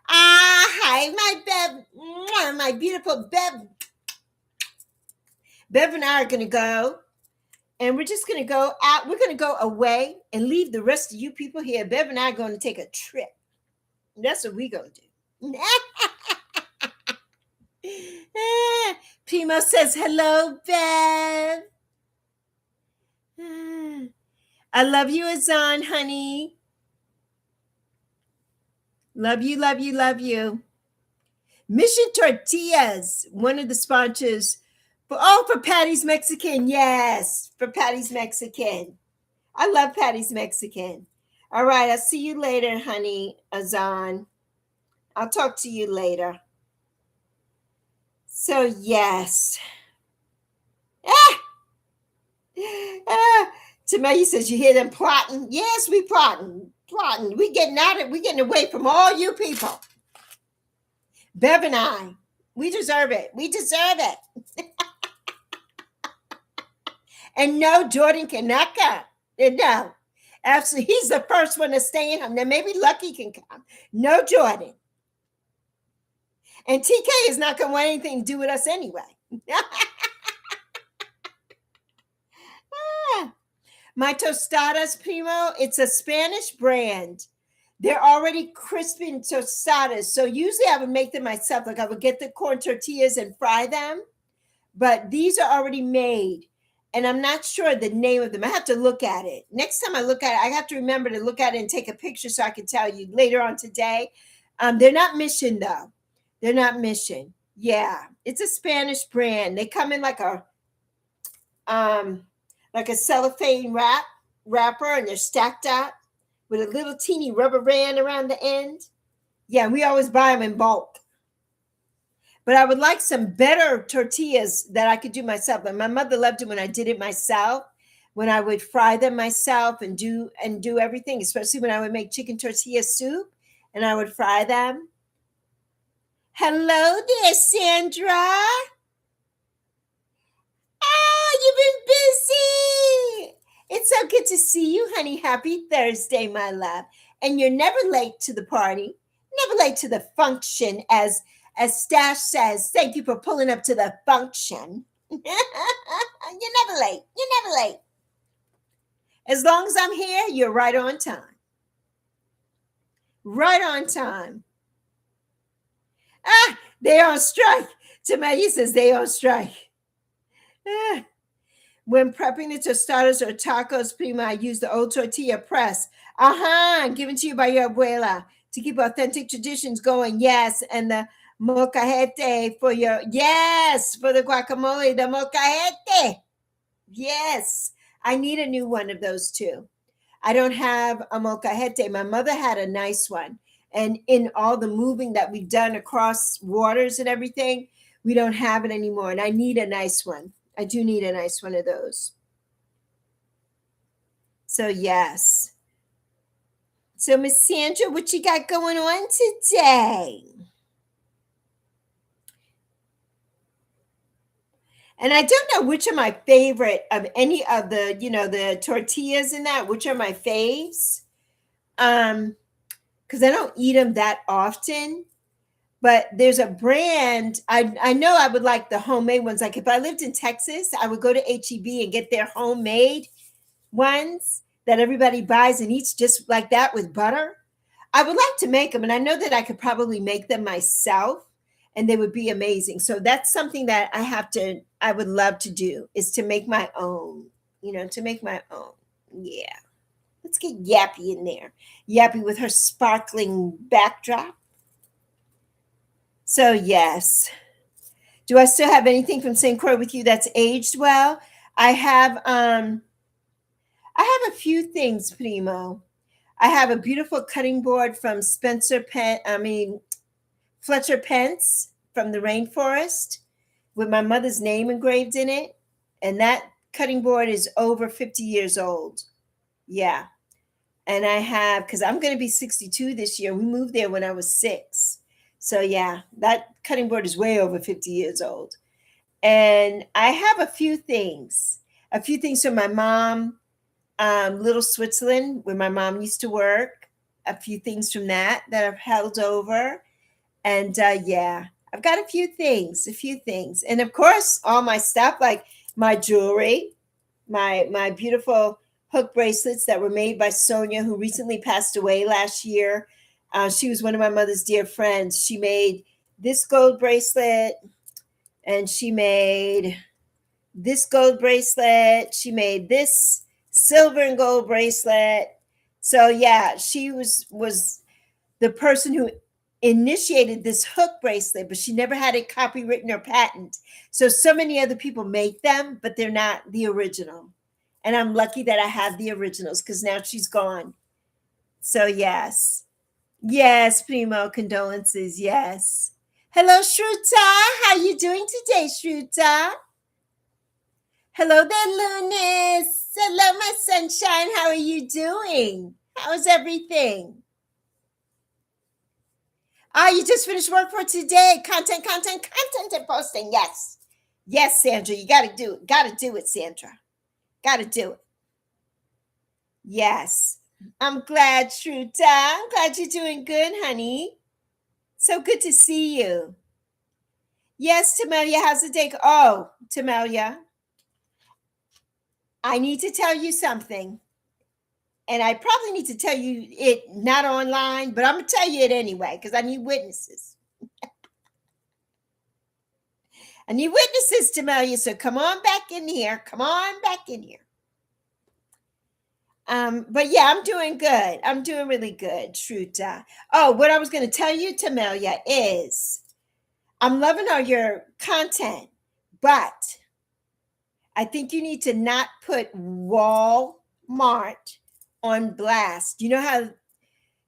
Hi, my Bev, my beautiful Bev. Bev and I are going to go, and we're just going to go out. We're going to go away and leave the rest of you people here. Bev and I are going to take a trip. That's what we're going to do. Primo says, hello, Bev. I love you, Azan, honey. Love you. Mission Tortillas, one of the sponsors for Patty's Mexican. Yes, for Patty's Mexican. I love Patty's Mexican. All right, I'll see you later, honey, Azan. I'll talk to you later. So, yes. Tamaya says, you hear them plotting? Yes, we plotting. We getting away from all you people. Bev and I, we deserve it. And no, Jordan Kanaka. No, absolutely. He's the first one to stay in home. Now maybe Lucky can come. No, Jordan. And TK is not going to want anything to do with us anyway. My tostadas, Primo, it's a Spanish brand. They're already crispy tostadas. So usually I would make them myself. Like I would get the corn tortillas and fry them. But these are already made. And I'm not sure the name of them. I have to look at it. Next time I look at it, I have to remember to look at it and take a picture so I can tell you later on today. They're not Mission, though. They're not Mission. Yeah, it's a Spanish brand. They come in like like a cellophane wrapper, and they're stacked up with a little teeny rubber band around the end. Yeah, we always buy them in bulk. But I would like some better tortillas that I could do myself. And my mother loved it when I did it myself, when I would fry them myself and do everything, especially when I would make chicken tortilla soup and I would fry them. Hello there, Sandra. Oh, you've been busy. It's so good to see you, honey. Happy Thursday, my love. And you're never late to the party, never late to the function, as Stash says. Thank you for pulling up to the function. You're never late. You're never late. As long as I'm here, you're right on time. Right on time. Ah, they're on strike. Tamaya says they on strike. Ah. When prepping the tostadas or tacos, prima, I use the old tortilla press. Given to you by your abuela to keep authentic traditions going. Yes, and the molcajete for the guacamole, the molcajete. Yes, I need a new one of those too. I don't have a molcajete. My mother had a nice one. And in all the moving that we've done across waters and everything, we don't have it anymore. And I need a nice one. I do need a nice one of those. So, yes. So, Miss Sandra, what you got going on today? And I don't know which are my favorite of any of the, the tortillas in that, which are my faves. Because I don't eat them that often. But there's a brand, I know I would like the homemade ones. Like if I lived in Texas, I would go to HEB and get their homemade ones that everybody buys and eats just like that with butter. I would like to make them, and I know that I could probably make them myself and they would be amazing. So that's something that I would love to do, is to make my own, to make my own. Yeah. Let's get Yappy in there. Yappy with her sparkling backdrop. So, yes. Do I still have anything from St. Croix with you that's aged well? I have a few things, Primo. I have a beautiful cutting board from Fletcher Pence from the Rainforest with my mother's name engraved in it. And that cutting board is over 50 years old. Yeah. And I have, because I'm going to be 62 this year. We moved there when I was 6. So, yeah, that cutting board is way over 50 years old. And I have a few things from my mom, Little Switzerland, where my mom used to work. A few things from that I've held over. And yeah, I've got a few things. And of course, all my stuff, like my jewelry, my beautiful hook bracelets that were made by Sonia, who recently passed away last year. She was one of my mother's dear friends. She made this gold bracelet, and she made this gold bracelet. She made this silver and gold bracelet. So yeah, she was the person who initiated this hook bracelet, but she never had it copywritten or patent. So many other people make them, but they're not the original. And I'm lucky that I have the originals, because now she's gone. So yes. Yes, Primo, condolences. Yes. Hello, Shruta. How you doing today, Shruta? Hello there, Lunis. Hello, my sunshine. How are you doing? How's everything? You just finished work for today. Content and posting. Yes. Yes, Sandra, you got to do it. Got to do it, Sandra. Got to do it. Yes. I'm glad, Shruta. I'm glad you're doing good, honey. So good to see you. Yes, Tamelia, how's the day? Oh, Tamelia, I need to tell you something. And I probably need to tell you it not online, but I'm going to tell you it anyway, because I need witnesses. I need witnesses, Tamelia, so come on back in here. Come on back in here. But yeah, I'm doing good. I'm doing really good, Shruta. Oh, what I was going to tell you, Tamelia, is I'm loving all your content, but I think you need to not put Walmart on blast. You know how,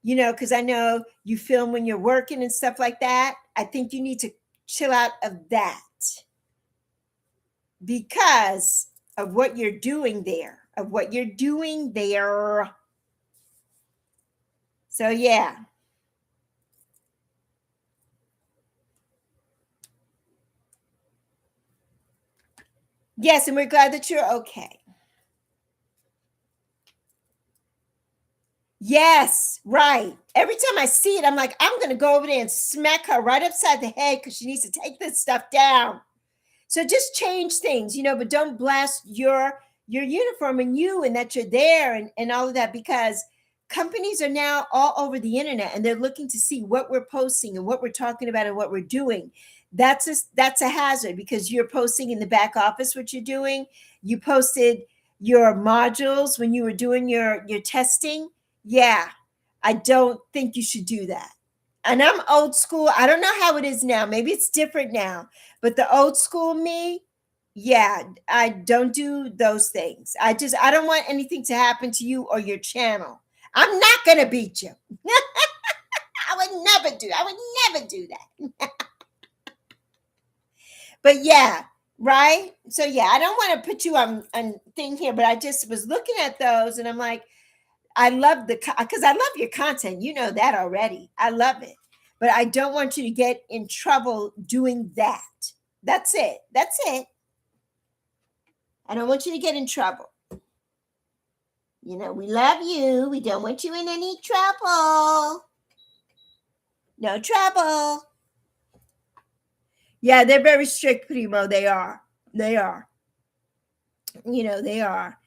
because I know you film when you're working and stuff like that. I think you need to chill out of that because of what you're doing there, So, yeah. Yes, and we're glad that you're okay. Yes, right. Every time I see it, I'm like, I'm going to go over there and smack her right upside the head because she needs to take this stuff down. So just change things, but don't blast your uniform and that you're there and all of that, because companies are now all over the internet and they're looking to see what we're posting and what we're talking about and what we're doing. That's a hazard because you're posting in the back office what you're doing. You posted your modules when you were doing your testing. Yeah, I don't think you should do that. And I'm old school. I don't know how it is now. Maybe it's different now. But the old school me, yeah, I don't do those things. I don't want anything to happen to you or your channel. I'm not going to beat you. I would never do that. But yeah, right? So yeah, I don't want to put you on thing here, but I just was looking at those and I'm like, I love because I love your content. You know that already. I love it. But I don't want you to get in trouble doing that. That's it. I don't want you to get in trouble. We love you. We don't want you in any trouble. No trouble. Yeah, they're very strict, Primo. They are. They are. They are.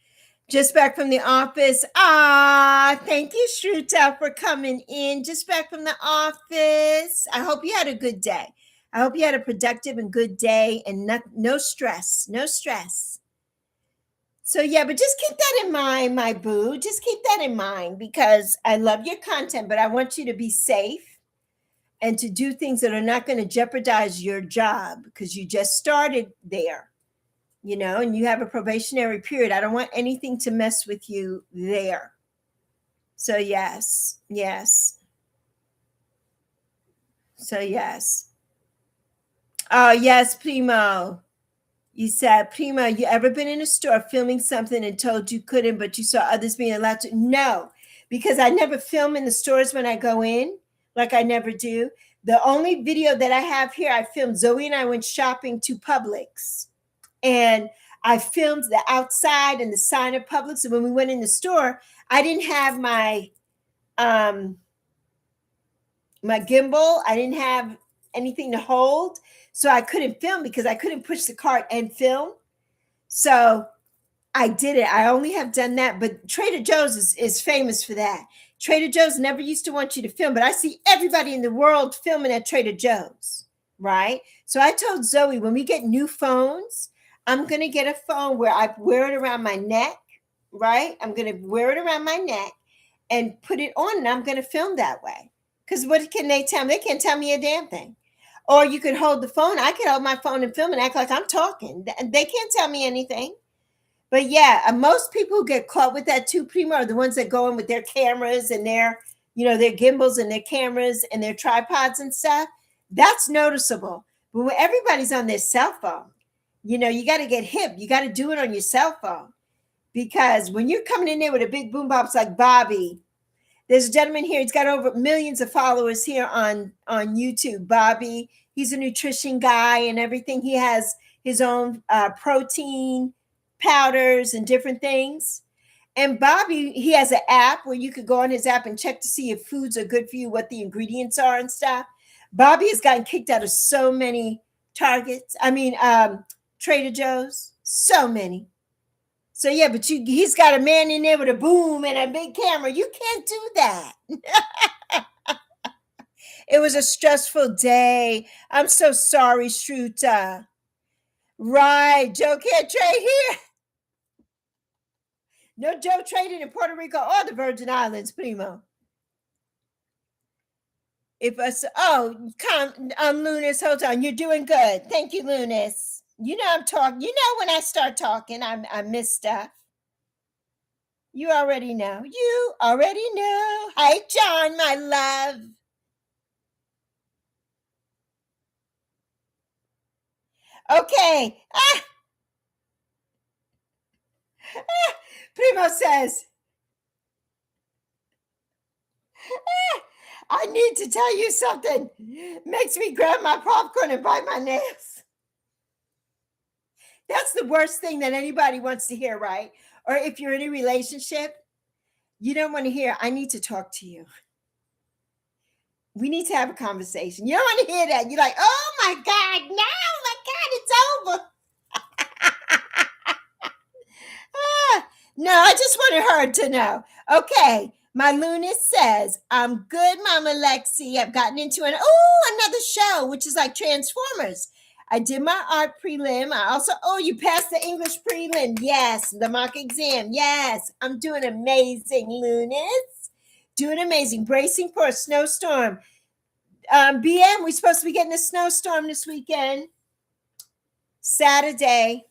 Just back from the office. Thank you, Shruta, for coming in. Just back from the office. I hope you had a good day. I hope you had a productive and good day and no stress. No stress. So, yeah, but just keep that in mind, my boo. Just keep that in mind because I love your content, but I want you to be safe and to do things that are not going to jeopardize your job because you just started there. And you have a probationary period. I don't want anything to mess with you there. So, yes. So, yes. Oh, yes, Primo. You said, Primo, you ever been in a store filming something and told you couldn't, but you saw others being allowed to? No, because I never film in the stores when I go in, like I never do. The only video that I have here, I filmed Zoe and I went shopping to Publix. And I filmed the outside and the sign of Publix. So when we went in the store, I didn't have my my gimbal. I didn't have anything to hold. So I couldn't film because I couldn't push the cart and film. So I did it. I only have done that. But Trader Joe's is famous for that. Trader Joe's never used to want you to film, but I see everybody in the world filming at Trader Joe's, right? So I told Zoe, when we get new phones, I'm going to get a phone where I wear it around my neck, right? I'm going to wear it around my neck and put it on, and I'm going to film that way. Because what can they tell me? They can't tell me a damn thing. Or you could hold the phone. I could hold my phone and film and act like I'm talking. They can't tell me anything. But yeah, most people who get caught with that too, Primo, are the ones that go in with their cameras and their gimbals and their cameras and their tripods and stuff. That's noticeable. But when everybody's on their cell phone, you got to get hip. You got to do it on your cell phone. Because when you're coming in there with a big boombox like Bobby, there's a gentleman here. He's got over millions of followers here on YouTube. Bobby, he's a nutrition guy and everything. He has his own protein powders and different things. And Bobby, he has an app where you could go on his app and check to see if foods are good for you, what the ingredients are and stuff. Bobby has gotten kicked out of so many Trader Joe's, so many. So yeah, but he's got a man in there with a boom and a big camera. You can't do that. It was a stressful day. I'm so sorry, Shruta. Right, Joe can't trade here. No Joe trading in Puerto Rico or the Virgin Islands, Primo. Lunas, hold on. You're doing good. Thank you, Lunas. You know I'm talking. You know when I start talking, I miss stuff. You already know. You already know. Hi, John, my love. Okay. Primo says, I need to tell you something. Makes me grab my popcorn and bite my nails. That's the worst thing that anybody wants to hear, right? Or if you're in a relationship, you don't want to hear, I need to talk to you. We need to have a conversation. You don't want to hear that. You're like, oh my God, no, my God, it's over. No, I just wanted her to know. Okay, my Lunas says, I'm good, Mama Lexi. I've gotten into another show, which is like Transformers. I did my art prelim. I also, you passed the English prelim. Yes, the mock exam. Yes, I'm doing amazing, Lunas. Doing amazing. Bracing for a snowstorm. BM, we're supposed to be getting a snowstorm this weekend. Saturday.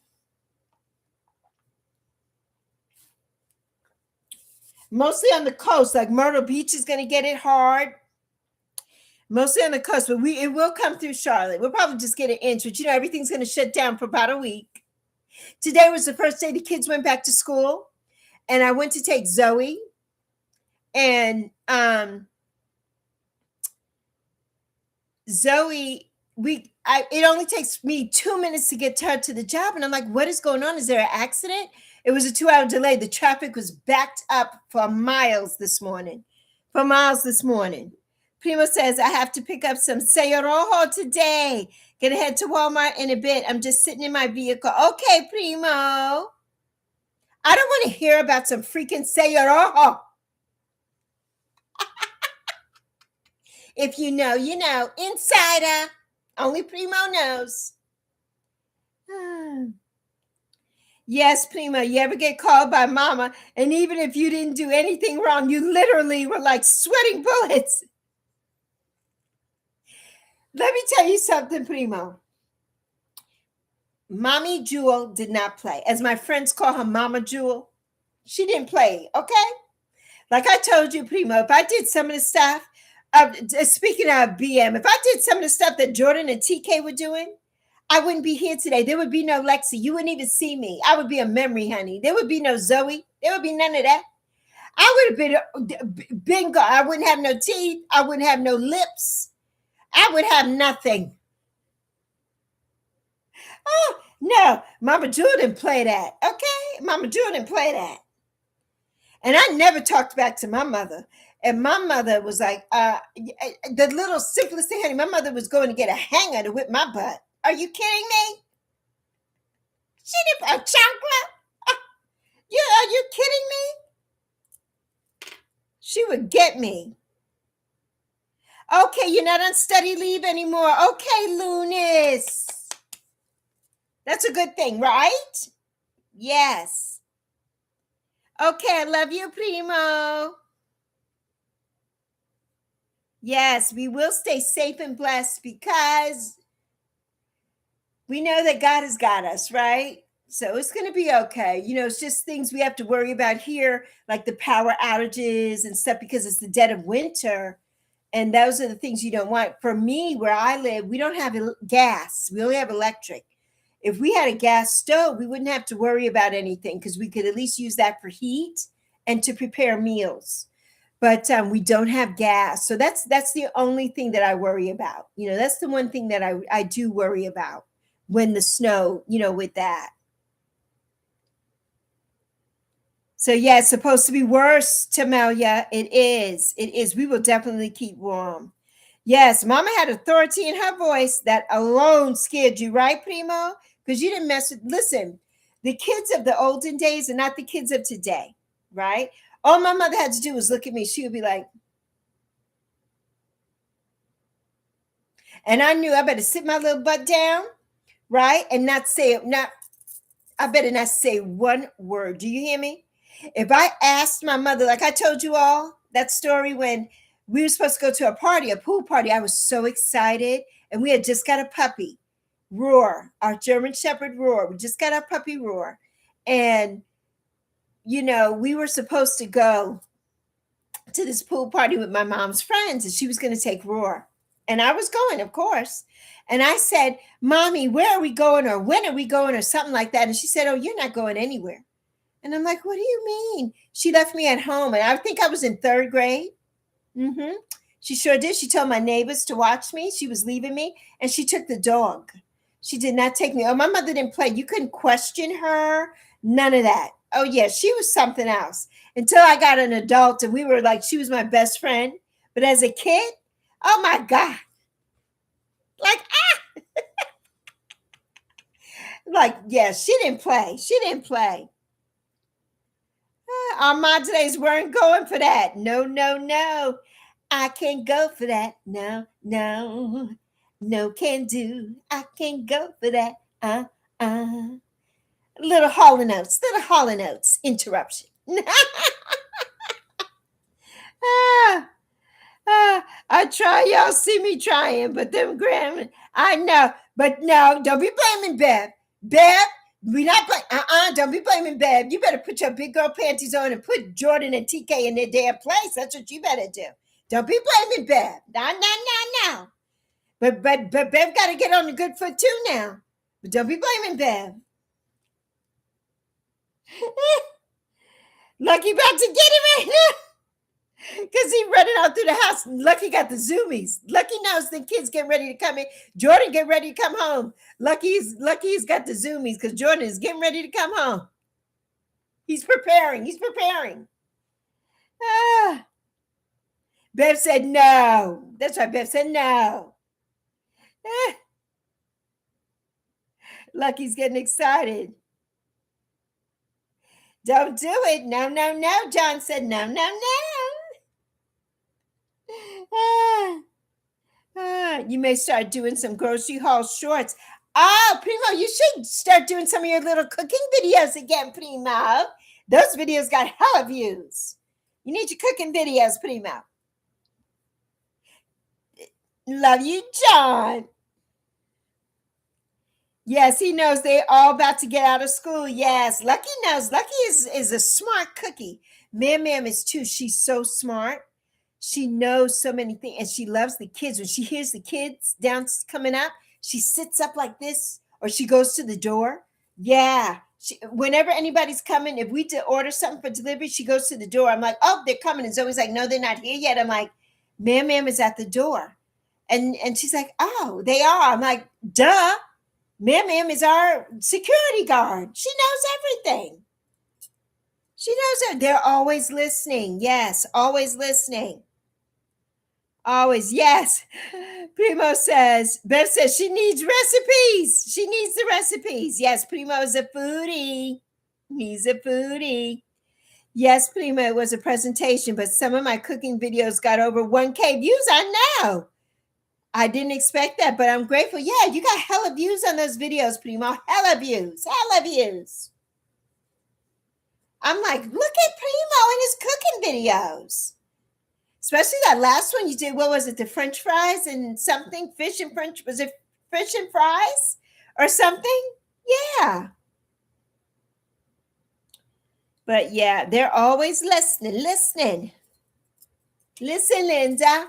Mostly on the coast, like Myrtle Beach is going to get it hard. Mostly on the coast, but it will come through Charlotte. We'll probably just get an inch, but everything's going to shut down for about a week. Today was the first day the kids went back to school, and I went to take Zoe, and Zoe, it only takes me 2 minutes to get her to the job, and I'm like, what is going on? Is there an accident? It was a 2-hour delay. The traffic was backed up for miles this morning. Primo says, I have to pick up some Sello Rojo today. Gonna head to Walmart in a bit. I'm just sitting in my vehicle. Okay, Primo. I don't want to hear about some freaking Sello Rojo. If you know, you know. Insider. Only Primo knows. Yes, Primo, you ever get called by mama, and even if you didn't do anything wrong, you literally were like sweating bullets. Let me tell you something, Primo. Mommy Jewel did not play. As my friends call her Mama Jewel, she didn't play, okay? Like I told you, Primo, if I did some of the stuff, speaking of BM, if I did some of the stuff that Jordan and TK were doing, I wouldn't be here today. There would be no Lexi. You wouldn't even see me. I would be a memory, honey. There would be no Zoe. There would be none of that. I would have been gone. I wouldn't have no teeth. I wouldn't have no lips. I would have nothing. Oh, no. Mama Jewel didn't play that. Okay? Mama Jewel didn't play that. And I never talked back to my mother. And my mother was like, the little simplest thing, honey, my mother was going to get a hanger to whip my butt. Are you kidding me? She didn't, a chancla? Are you kidding me? She would get me. Okay, you're not on study leave anymore. Okay, Lunas. That's a good thing, right? Yes. Okay, I love you, Primo. Yes, we will stay safe and blessed because we know that God has got us, right? So it's going to be okay. It's just things we have to worry about here, like the power outages and stuff, because it's the dead of winter. And those are the things you don't want. For me, where I live, we don't have gas. We only have electric. If we had a gas stove, we wouldn't have to worry about anything because we could at least use that for heat and to prepare meals. But we don't have gas. So that's the only thing that I worry about. That's the one thing that I do worry about when the snow, with that. So yeah, it's supposed to be worse, Tamelia. It is. It is. We will definitely keep warm. Yes, Mama had authority in her voice. That alone scared you, right, Primo? Because you didn't mess with. Listen, the kids of the olden days are not the kids of today, right? All my mother had to do was look at me. She would be like, and I knew I better sit my little butt down, right? And I better not say one word. Do you hear me? If I asked my mother, like I told you all, that story when we were supposed to go to a pool party, I was so excited. And we had just got a puppy. Roar, our German Shepherd Roar. We just got our puppy Roar. And, we were supposed to go to this pool party with my mom's friends, and she was going to take Roar. And I was going, of course. And I said, Mommy, where are we going? Or when are we going? Or something like that. And she said, Oh, you're not going anywhere. And I'm like, What do you mean? She left me at home. And I think I was in third grade. She sure did. She told my neighbors to watch me. She was leaving me. And she took the dog. She did not take me. Oh, my mother didn't play. You couldn't question her. None of that. Oh, yeah, she was something else. Until I got an adult and we were like, she was my best friend. But as a kid, oh my God. Yeah, she didn't play. She didn't play. Our mom days weren't going for that. No, no, no. I can't go for that. No, no. No can do. I can't go for that. Little Hall & Oates interruption. I try, y'all see me trying, but them grandma, I know, but no, don't be blaming Bev. Bev, we not don't be blaming Bev. You better put your big girl panties on and put Jordan and TK in their damn place. That's what you better do. Don't be blaming Bev. No. But Bev got to get on the good foot too now. But don't be blaming Bev. Lucky about to get him right now. Because he running out through the house. Lucky got the zoomies. Lucky knows the kids getting ready to come in. Jordan get ready to come home. Lucky's got the zoomies because Jordan is getting ready to come home. He's preparing. Bev said no. That's right. Bev said no. Lucky's getting excited. Don't do it. No. John said no. You may start doing some grocery haul shorts. Oh, Primo, you should start doing some of your little cooking videos again, Primo. Those videos got hella views. You need your cooking videos, Primo. Love you, John. Yes, he knows they're all about to get out of school. Yes, Lucky knows. Lucky is a smart cookie. Mam is too. She's so smart. She knows so many things, and she loves the kids. When she hears the kids down coming up, she sits up like this, or she goes to the door. Yeah. Whenever anybody's coming, if we order something for delivery, she goes to the door. I'm like, oh, they're coming. And Zoe's like, no, they're not here yet. I'm like, Mam is at the door. And she's like, oh, they are. I'm like, duh. Mam is our security guard. She knows everything. She knows it. They're always listening. Yes, always listening. Always, yes. Primo says, Bev says she needs recipes. She needs the recipes. Yes, Primo is a foodie. He's a foodie. Yes, Primo, it was a presentation, but some of my cooking videos got over 1K views. I know. I didn't expect that, but I'm grateful. Yeah, you got hella views on those videos, Primo. Hella views. I'm like, look at Primo and his cooking videos. Especially that last one you did. What was it? The French fries and something? Fish and French. Was it fish and fries or something? Yeah. But yeah, they're always listening. Listen, Linda.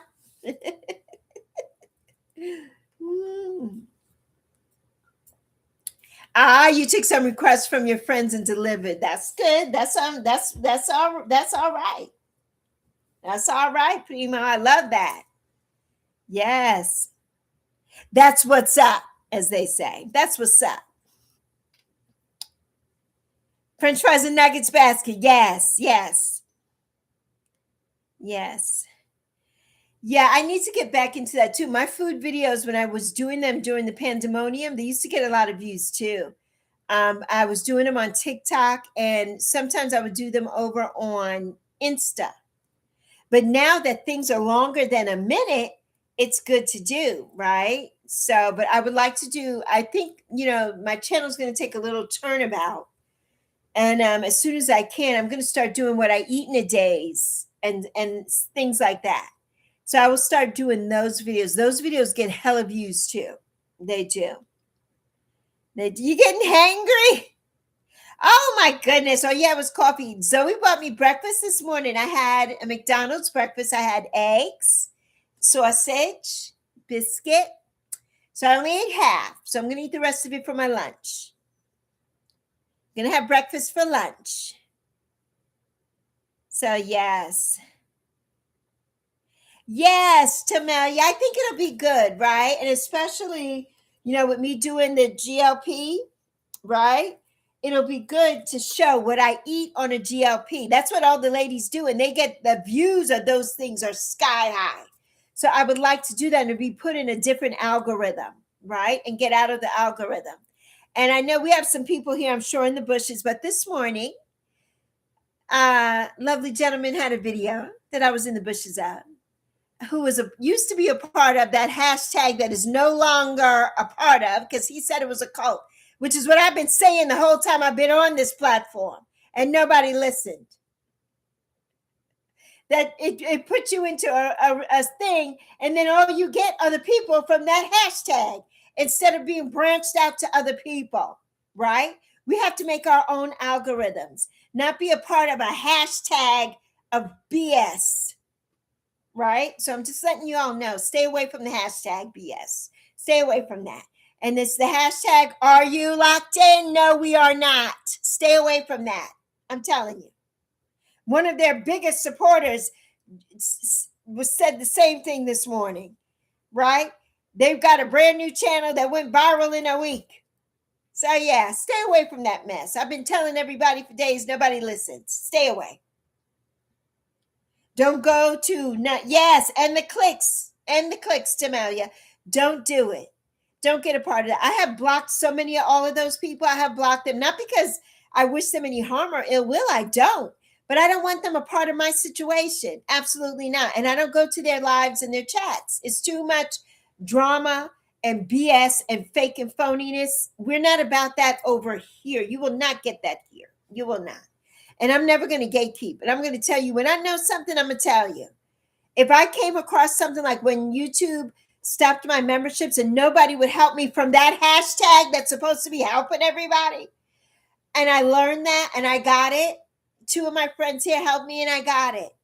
You took some requests from your friends and delivered. That's good. That's all right. That's all right, Primo. I love that. Yes. That's what's up, as they say. That's what's up. French fries and nuggets basket. Yes. Yeah, I need to get back into that too. My food videos, when I was doing them during the pandemonium, they used to get a lot of views too. I was doing them on TikTok, and sometimes I would do them over on Insta. But now that things are longer than a minute, it's good to do, right? So, but I would like to do, I think, my channel is going to take a little turnabout. And as soon as I can, I'm going to start doing what I eat in a days and things like that. So I will start doing those videos. Those videos get hella views too. They do. You getting hangry? Oh my goodness. Oh yeah, it was coffee. Zoe bought me breakfast this morning. I had a McDonald's breakfast. I had eggs, sausage, biscuit. So I only ate half. So I'm going to eat the rest of it for my lunch. I'm going to have breakfast for lunch. So yes. Yes, Tamelia, I think it'll be good, right? And especially, with me doing the GLP, right? It'll be good to show what I eat on a GLP. That's what all the ladies do. And they get the views of those things are sky high. So I would like to do that and be put in a different algorithm, right? And get out of the algorithm. And I know we have some people here, I'm sure, in the bushes, but this morning, lovely gentleman had a video that I was in the bushes at, who used to be a part of that hashtag that is no longer a part of, because he said it was a cult, which is what I've been saying the whole time I've been on this platform, and nobody listened. That it puts you into a thing, and then all you get are the people from that hashtag instead of being branched out to other people, right? We have to make our own algorithms, not be a part of a hashtag of BS. Right? So I'm just letting you all know, stay away from the hashtag BS. Stay away from that. And it's the hashtag, are you locked in? No, we are not. Stay away from that. I'm telling you. One of their biggest supporters said the same thing this morning, right? They've got a brand new channel that went viral in a week. So yeah, stay away from that mess. I've been telling everybody for days, nobody listens. Stay away. Don't go to, and the clicks, Tamelia. Don't do it. Don't get a part of that. I have blocked so many of all of those people. I have blocked them, not because I wish them any harm or ill will. I don't. But I don't want them a part of my situation. Absolutely not. And I don't go to their lives and their chats. It's too much drama and BS and fake and phoniness. We're not about that over here. You will not get that here. You will not. And I'm never going to gatekeep. And I'm going to tell you, when I know something, I'm going to tell you. If I came across something like when YouTube stopped my memberships and nobody would help me from that hashtag that's supposed to be helping everybody, and I learned that and I got it. 2 of my friends here helped me and I got it.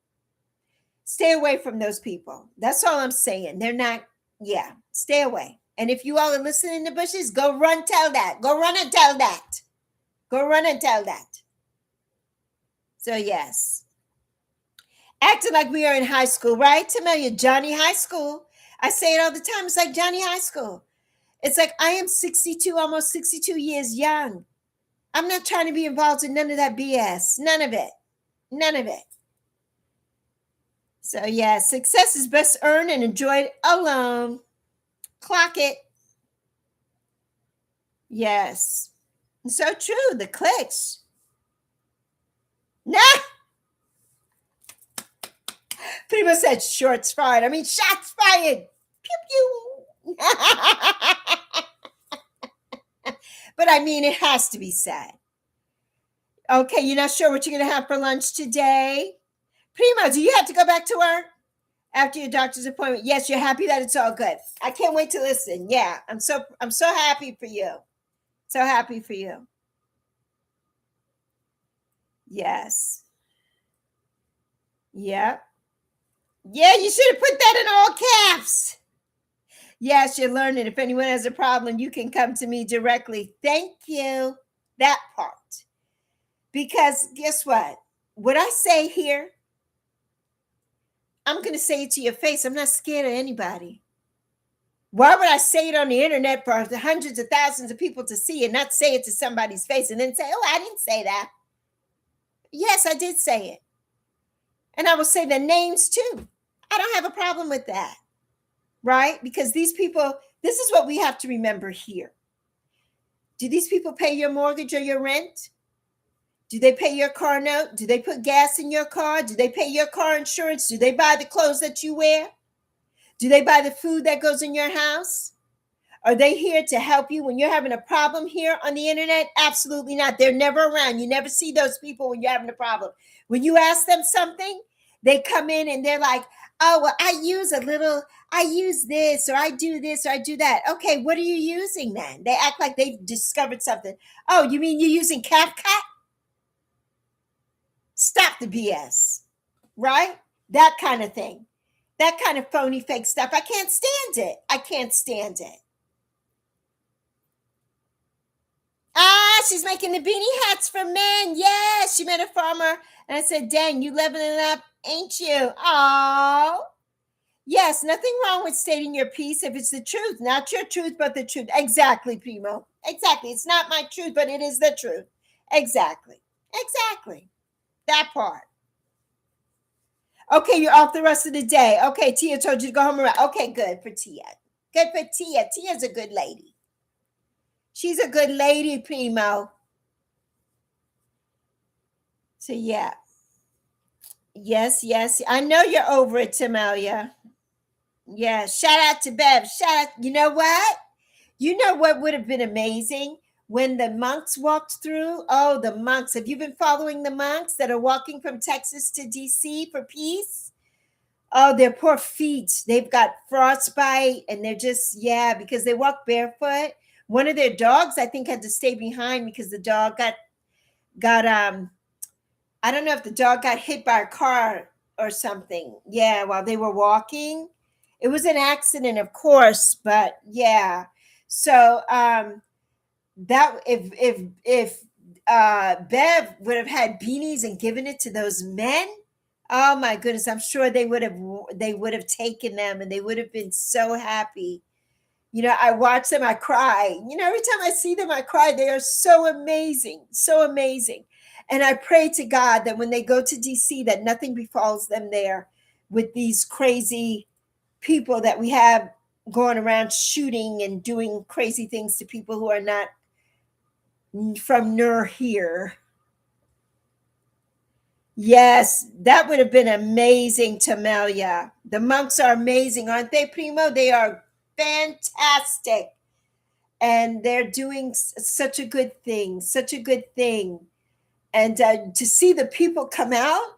Stay away from those people. That's all I'm saying. They're not, stay away. And if you all are listening in the bushes, go run, tell that. Go run and tell that. Go run and tell that. So yes, acting like we are in high school, right? Tamelia, Johnny High School. I say it all the time. It's like Johnny High School. It's like I am 62, almost 62 years young. I'm not trying to be involved in none of that BS. None of it. None of it. So yeah, success is best earned and enjoyed alone. Clock it. Yes. So true. The clicks. Nah. People said shorts fired. I mean, shots fired. Pew pew. But I mean, it has to be said. Okay, you're not sure what you're going to have for lunch today? Primo, do you have to go back to work after your doctor's appointment? Yes, you're happy that it's all good. I can't wait to listen. Yeah, I'm so happy for you. So happy for you. Yes. Yep. Yeah, you should have put that in all caps. Yes, you're learning. If anyone has a problem, you can come to me directly. Thank you. That part. Because guess what? What I say here, I'm going to say it to your face. I'm not scared of anybody. Why would I say it on the internet for hundreds of thousands of people to see and not say it to somebody's face and then say, oh, I didn't say that. Yes, I did say it. And I will say the names too. I don't have a problem with that. Right? Because these people, this is what we have to remember here. Do these people pay your mortgage or your rent? Do they pay your car note? Do they put gas in your car? Do they pay your car insurance? Do they buy the clothes that you wear? Do they buy the food that goes in your house? Are they here to help you when you're having a problem here on the internet? Absolutely not. They're never around. You never see those people when you're having a problem. When you ask them something, they come in and they're like, Oh, well, I use this, or I do this, or I do that. Okay, what are you using then? They act like they've discovered something. Oh, you mean you're using CapCut? Stop the BS, right? That kind of thing. That kind of phony fake stuff. I can't stand it. I can't stand it. Ah, she's making the beanie hats for men. Yes, she met a farmer. And I said, dang, you leveling up, ain't you? Oh, yes, nothing wrong with stating your piece if it's the truth. Not your truth, but the truth. Exactly, Primo. Exactly. It's not my truth, but it is the truth. Exactly. Exactly. That part. Okay, you're off the rest of the day. Okay, Tia told you to go home around. Okay, good for Tia. Good for Tia. Tia's a good lady. She's a good lady, Primo. So yeah. Yes. I know you're over it, Tamelia. Yeah. Shout out to Bev. Shout out. You know what? You know what would have been amazing? When the monks walked through. Oh, the monks. Have you been following the monks that are walking from Texas to DC for peace? Oh, their poor feet. They've got frostbite and they're just, yeah, because they walk barefoot. One of their dogs, I think, had to stay behind because the dog got I don't know if the dog got hit by a car or something. Yeah, while they were walking. It was an accident, of course, but yeah. So that if Bev would have had beanies and given it to those men, oh my goodness, I'm sure they would have taken them and they would have been so happy. I watch them, I cry. Every time I see them, I cry. They are so amazing, so amazing. And I pray to God that when they go to DC, that nothing befalls them there with these crazy people that we have going around shooting and doing crazy things to people who are not from near here. Yes, that would have been amazing, Tamelia. The monks are amazing, aren't they, Primo? They are fantastic. And they're doing such a good thing, such a good thing. And to see the people come out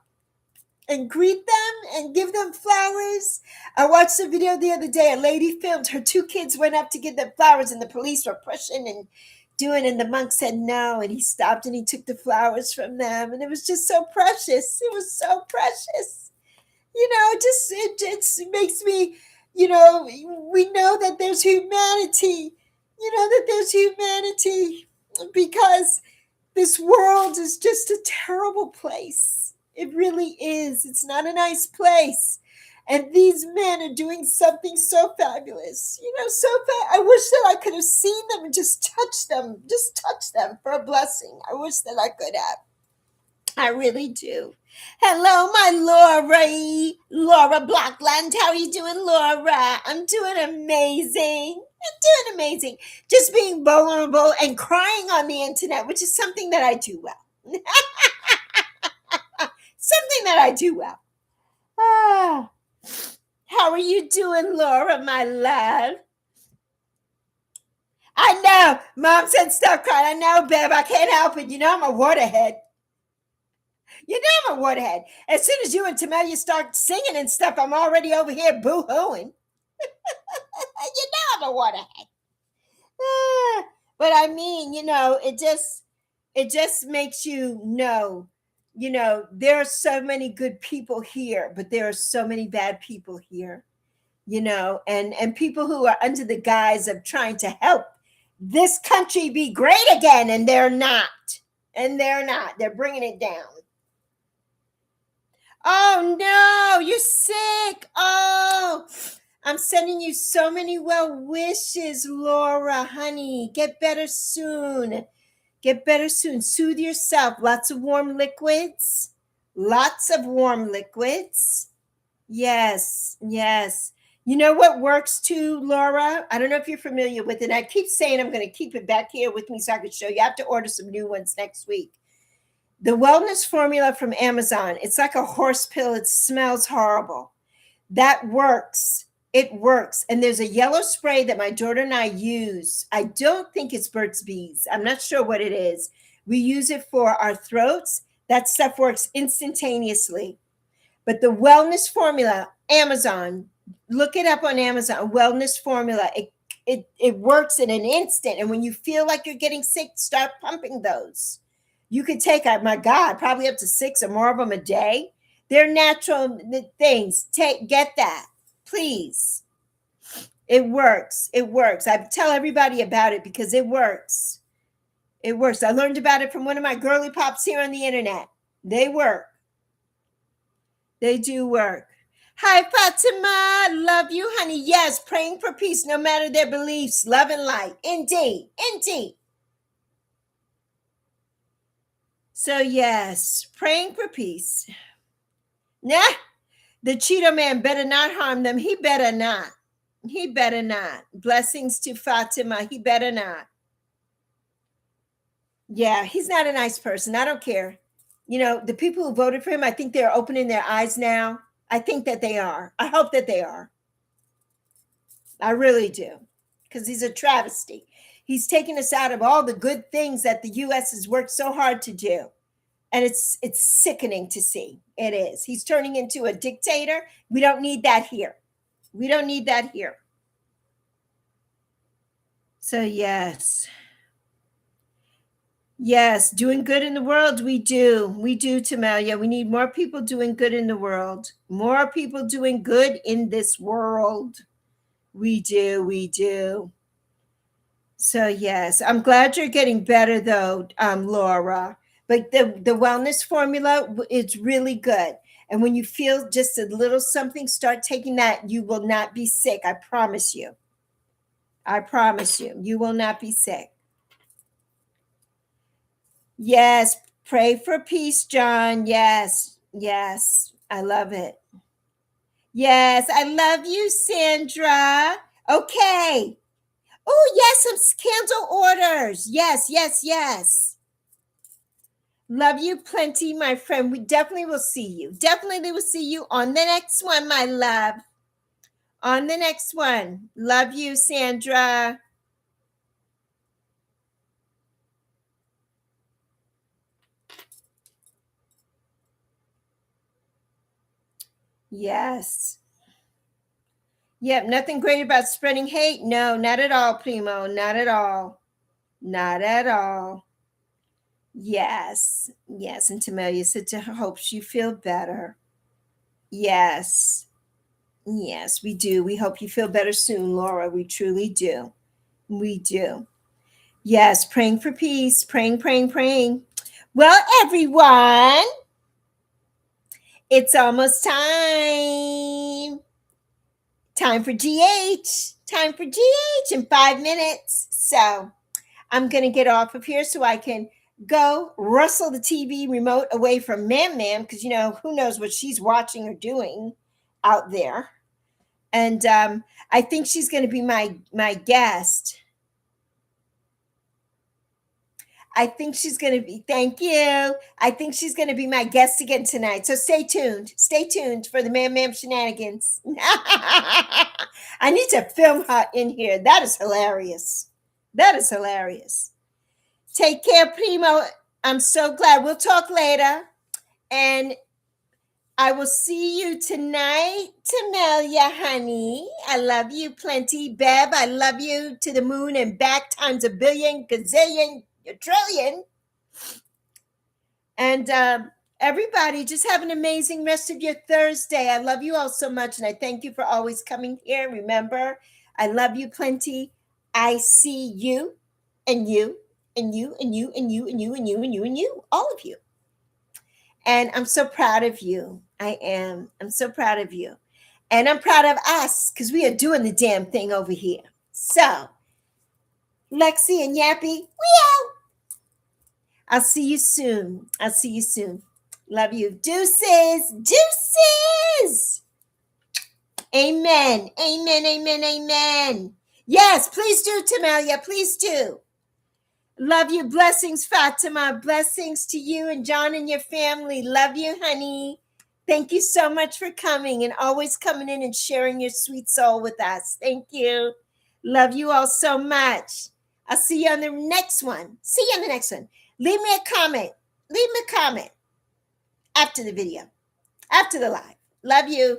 and greet them and give them flowers. I watched a video the other day. A lady filmed her two kids went up to give them flowers, and the police were pushing and doing, and the monk said no, and he stopped and he took the flowers from them, and it was just so precious. It was so precious. It makes me, we know that there's humanity. That there's humanity because this world is just a terrible place. It really is. It's not a nice place. And these men are doing something so fabulous. I wish that I could have seen them and just touch them for a blessing. I wish that I could have. I really do. Hello, my Laura Blockland. How are you doing, Laura? I'm doing amazing. Just being vulnerable and crying on the internet, which is something that I do well. Something that I do well. Ah, how are you doing, Laura, my love? I know. Mom said stop crying. I know, Bev. I can't help it. I'm a waterhead. I'm a waterhead. As soon as you and Tamelia start singing and stuff, I'm already over here boo-hooing. I'm a waterhead. But I mean, it just makes you know, there are so many good people here, but there are so many bad people here, and people who are under the guise of trying to help this country be great again, and they're not. They're bringing it down. Oh no, you're sick. Oh, I'm sending you so many well wishes, Laura, honey. Get better soon. Soothe yourself. Lots of warm liquids. Yes. You know what works too, Laura? I don't know if you're familiar with it. I keep saying I'm going to keep it back here with me so I can show you. I have to order some new ones next week. The wellness formula from Amazon. It's like a horse pill. It smells horrible. That works. It works. And there's a yellow spray that my daughter and I use. I don't think it's Burt's Bees. I'm not sure what it is. We use it for our throats. That stuff works instantaneously. But the wellness formula, Amazon, look it up on Amazon, wellness formula. It works in an instant. And when you feel like you're getting sick, start pumping those. You could take, my God, probably up to 6 or more of them a day. They're natural things. Get that, please. It works. It works. I tell everybody about it because it works. It works. I learned about it from one of my girly pops here on the internet. They work. They do work. Hi, Fatima. Love you, honey. Yes, praying for peace, no matter their beliefs. Love and light. Indeed. Indeed. So, yes, praying for peace. Nah, the Cheeto man better not harm them. He better not. He better not. Blessings to Fatima. He better not. Yeah, he's not a nice person. I don't care. You know, the people who voted for him, I think they're opening their eyes now. I think that they are. I hope that they are. I really do. Because he's a travesty. He's taken us out of all the good things that the U.S. has worked so hard to do. And it's sickening to see. It is. He's turning into a dictator. We don't need that here. We don't need that here. So, yes. Yes, doing good in the world, we do. We do, Tamelia. We need more people doing good in the world. More people doing good in this world. We do, we do. So, yes, I'm glad you're getting better, though, Laura. But the wellness formula is really good. And when you feel just a little something, start taking that. You will not be sick. I promise you. I promise you. You will not be sick. Yes, pray for peace, John. Yes, yes, I love it. Yes, I love you, Sandra. Okay. Oh, yes, some candle orders. Yes, yes, yes. Love you plenty, my friend. We definitely will see you. Definitely will see you on the next one, my love. On the next one. Love you, Sandra. Yes. Yep, nothing great about spreading hate. No, not at all, Primo. Not at all. Not at all. Yes. Yes. And Tamelia said to her, hopes you feel better. Yes. Yes, we do. We hope you feel better soon, Laura. We truly do. We do. Yes, praying for peace. Praying, praying, praying. Well, everyone, it's almost time. Time for GH. Time for GH in 5 minutes. So I'm going to get off of here so I can go rustle the TV remote away from Mam because, you know, who knows what she's watching or doing out there. And I think she's going to be my guest. I think she's going to be, thank you. I think she's going to be my guest again tonight. So stay tuned. Stay tuned for the Mam shenanigans. I need to film her in here. That is hilarious. That is hilarious. Take care, Primo. I'm so glad. We'll talk later. And I will see you tonight, Tamelia, honey. I love you plenty. Bev, I love you to the moon and back times a billion, gazillion, a trillion. And everybody, just have an amazing rest of your Thursday. I love you all so much. And I thank you for always coming here. Remember, I love you plenty. I see you and you and you and you and you and you and you and you and you, all of you. And I'm so proud of you. I am. I'm so proud of you. And I'm proud of us because we are doing the damn thing over here. So, Lexi and Yappy, we out. I'll see you soon. I'll see you soon. Love you. Deuces. Deuces. Amen. Amen. Amen. Amen. Yes, please do, Tamelia. Please do. Love you. Blessings, Fatima. Blessings to you and John and your family. Love you, honey. Thank you so much for coming and always coming in and sharing your sweet soul with us. Thank you. Love you all so much. I'll see you on the next one. See you on the next one. Leave me a comment. Leave me a comment after the video. after the live. Love you.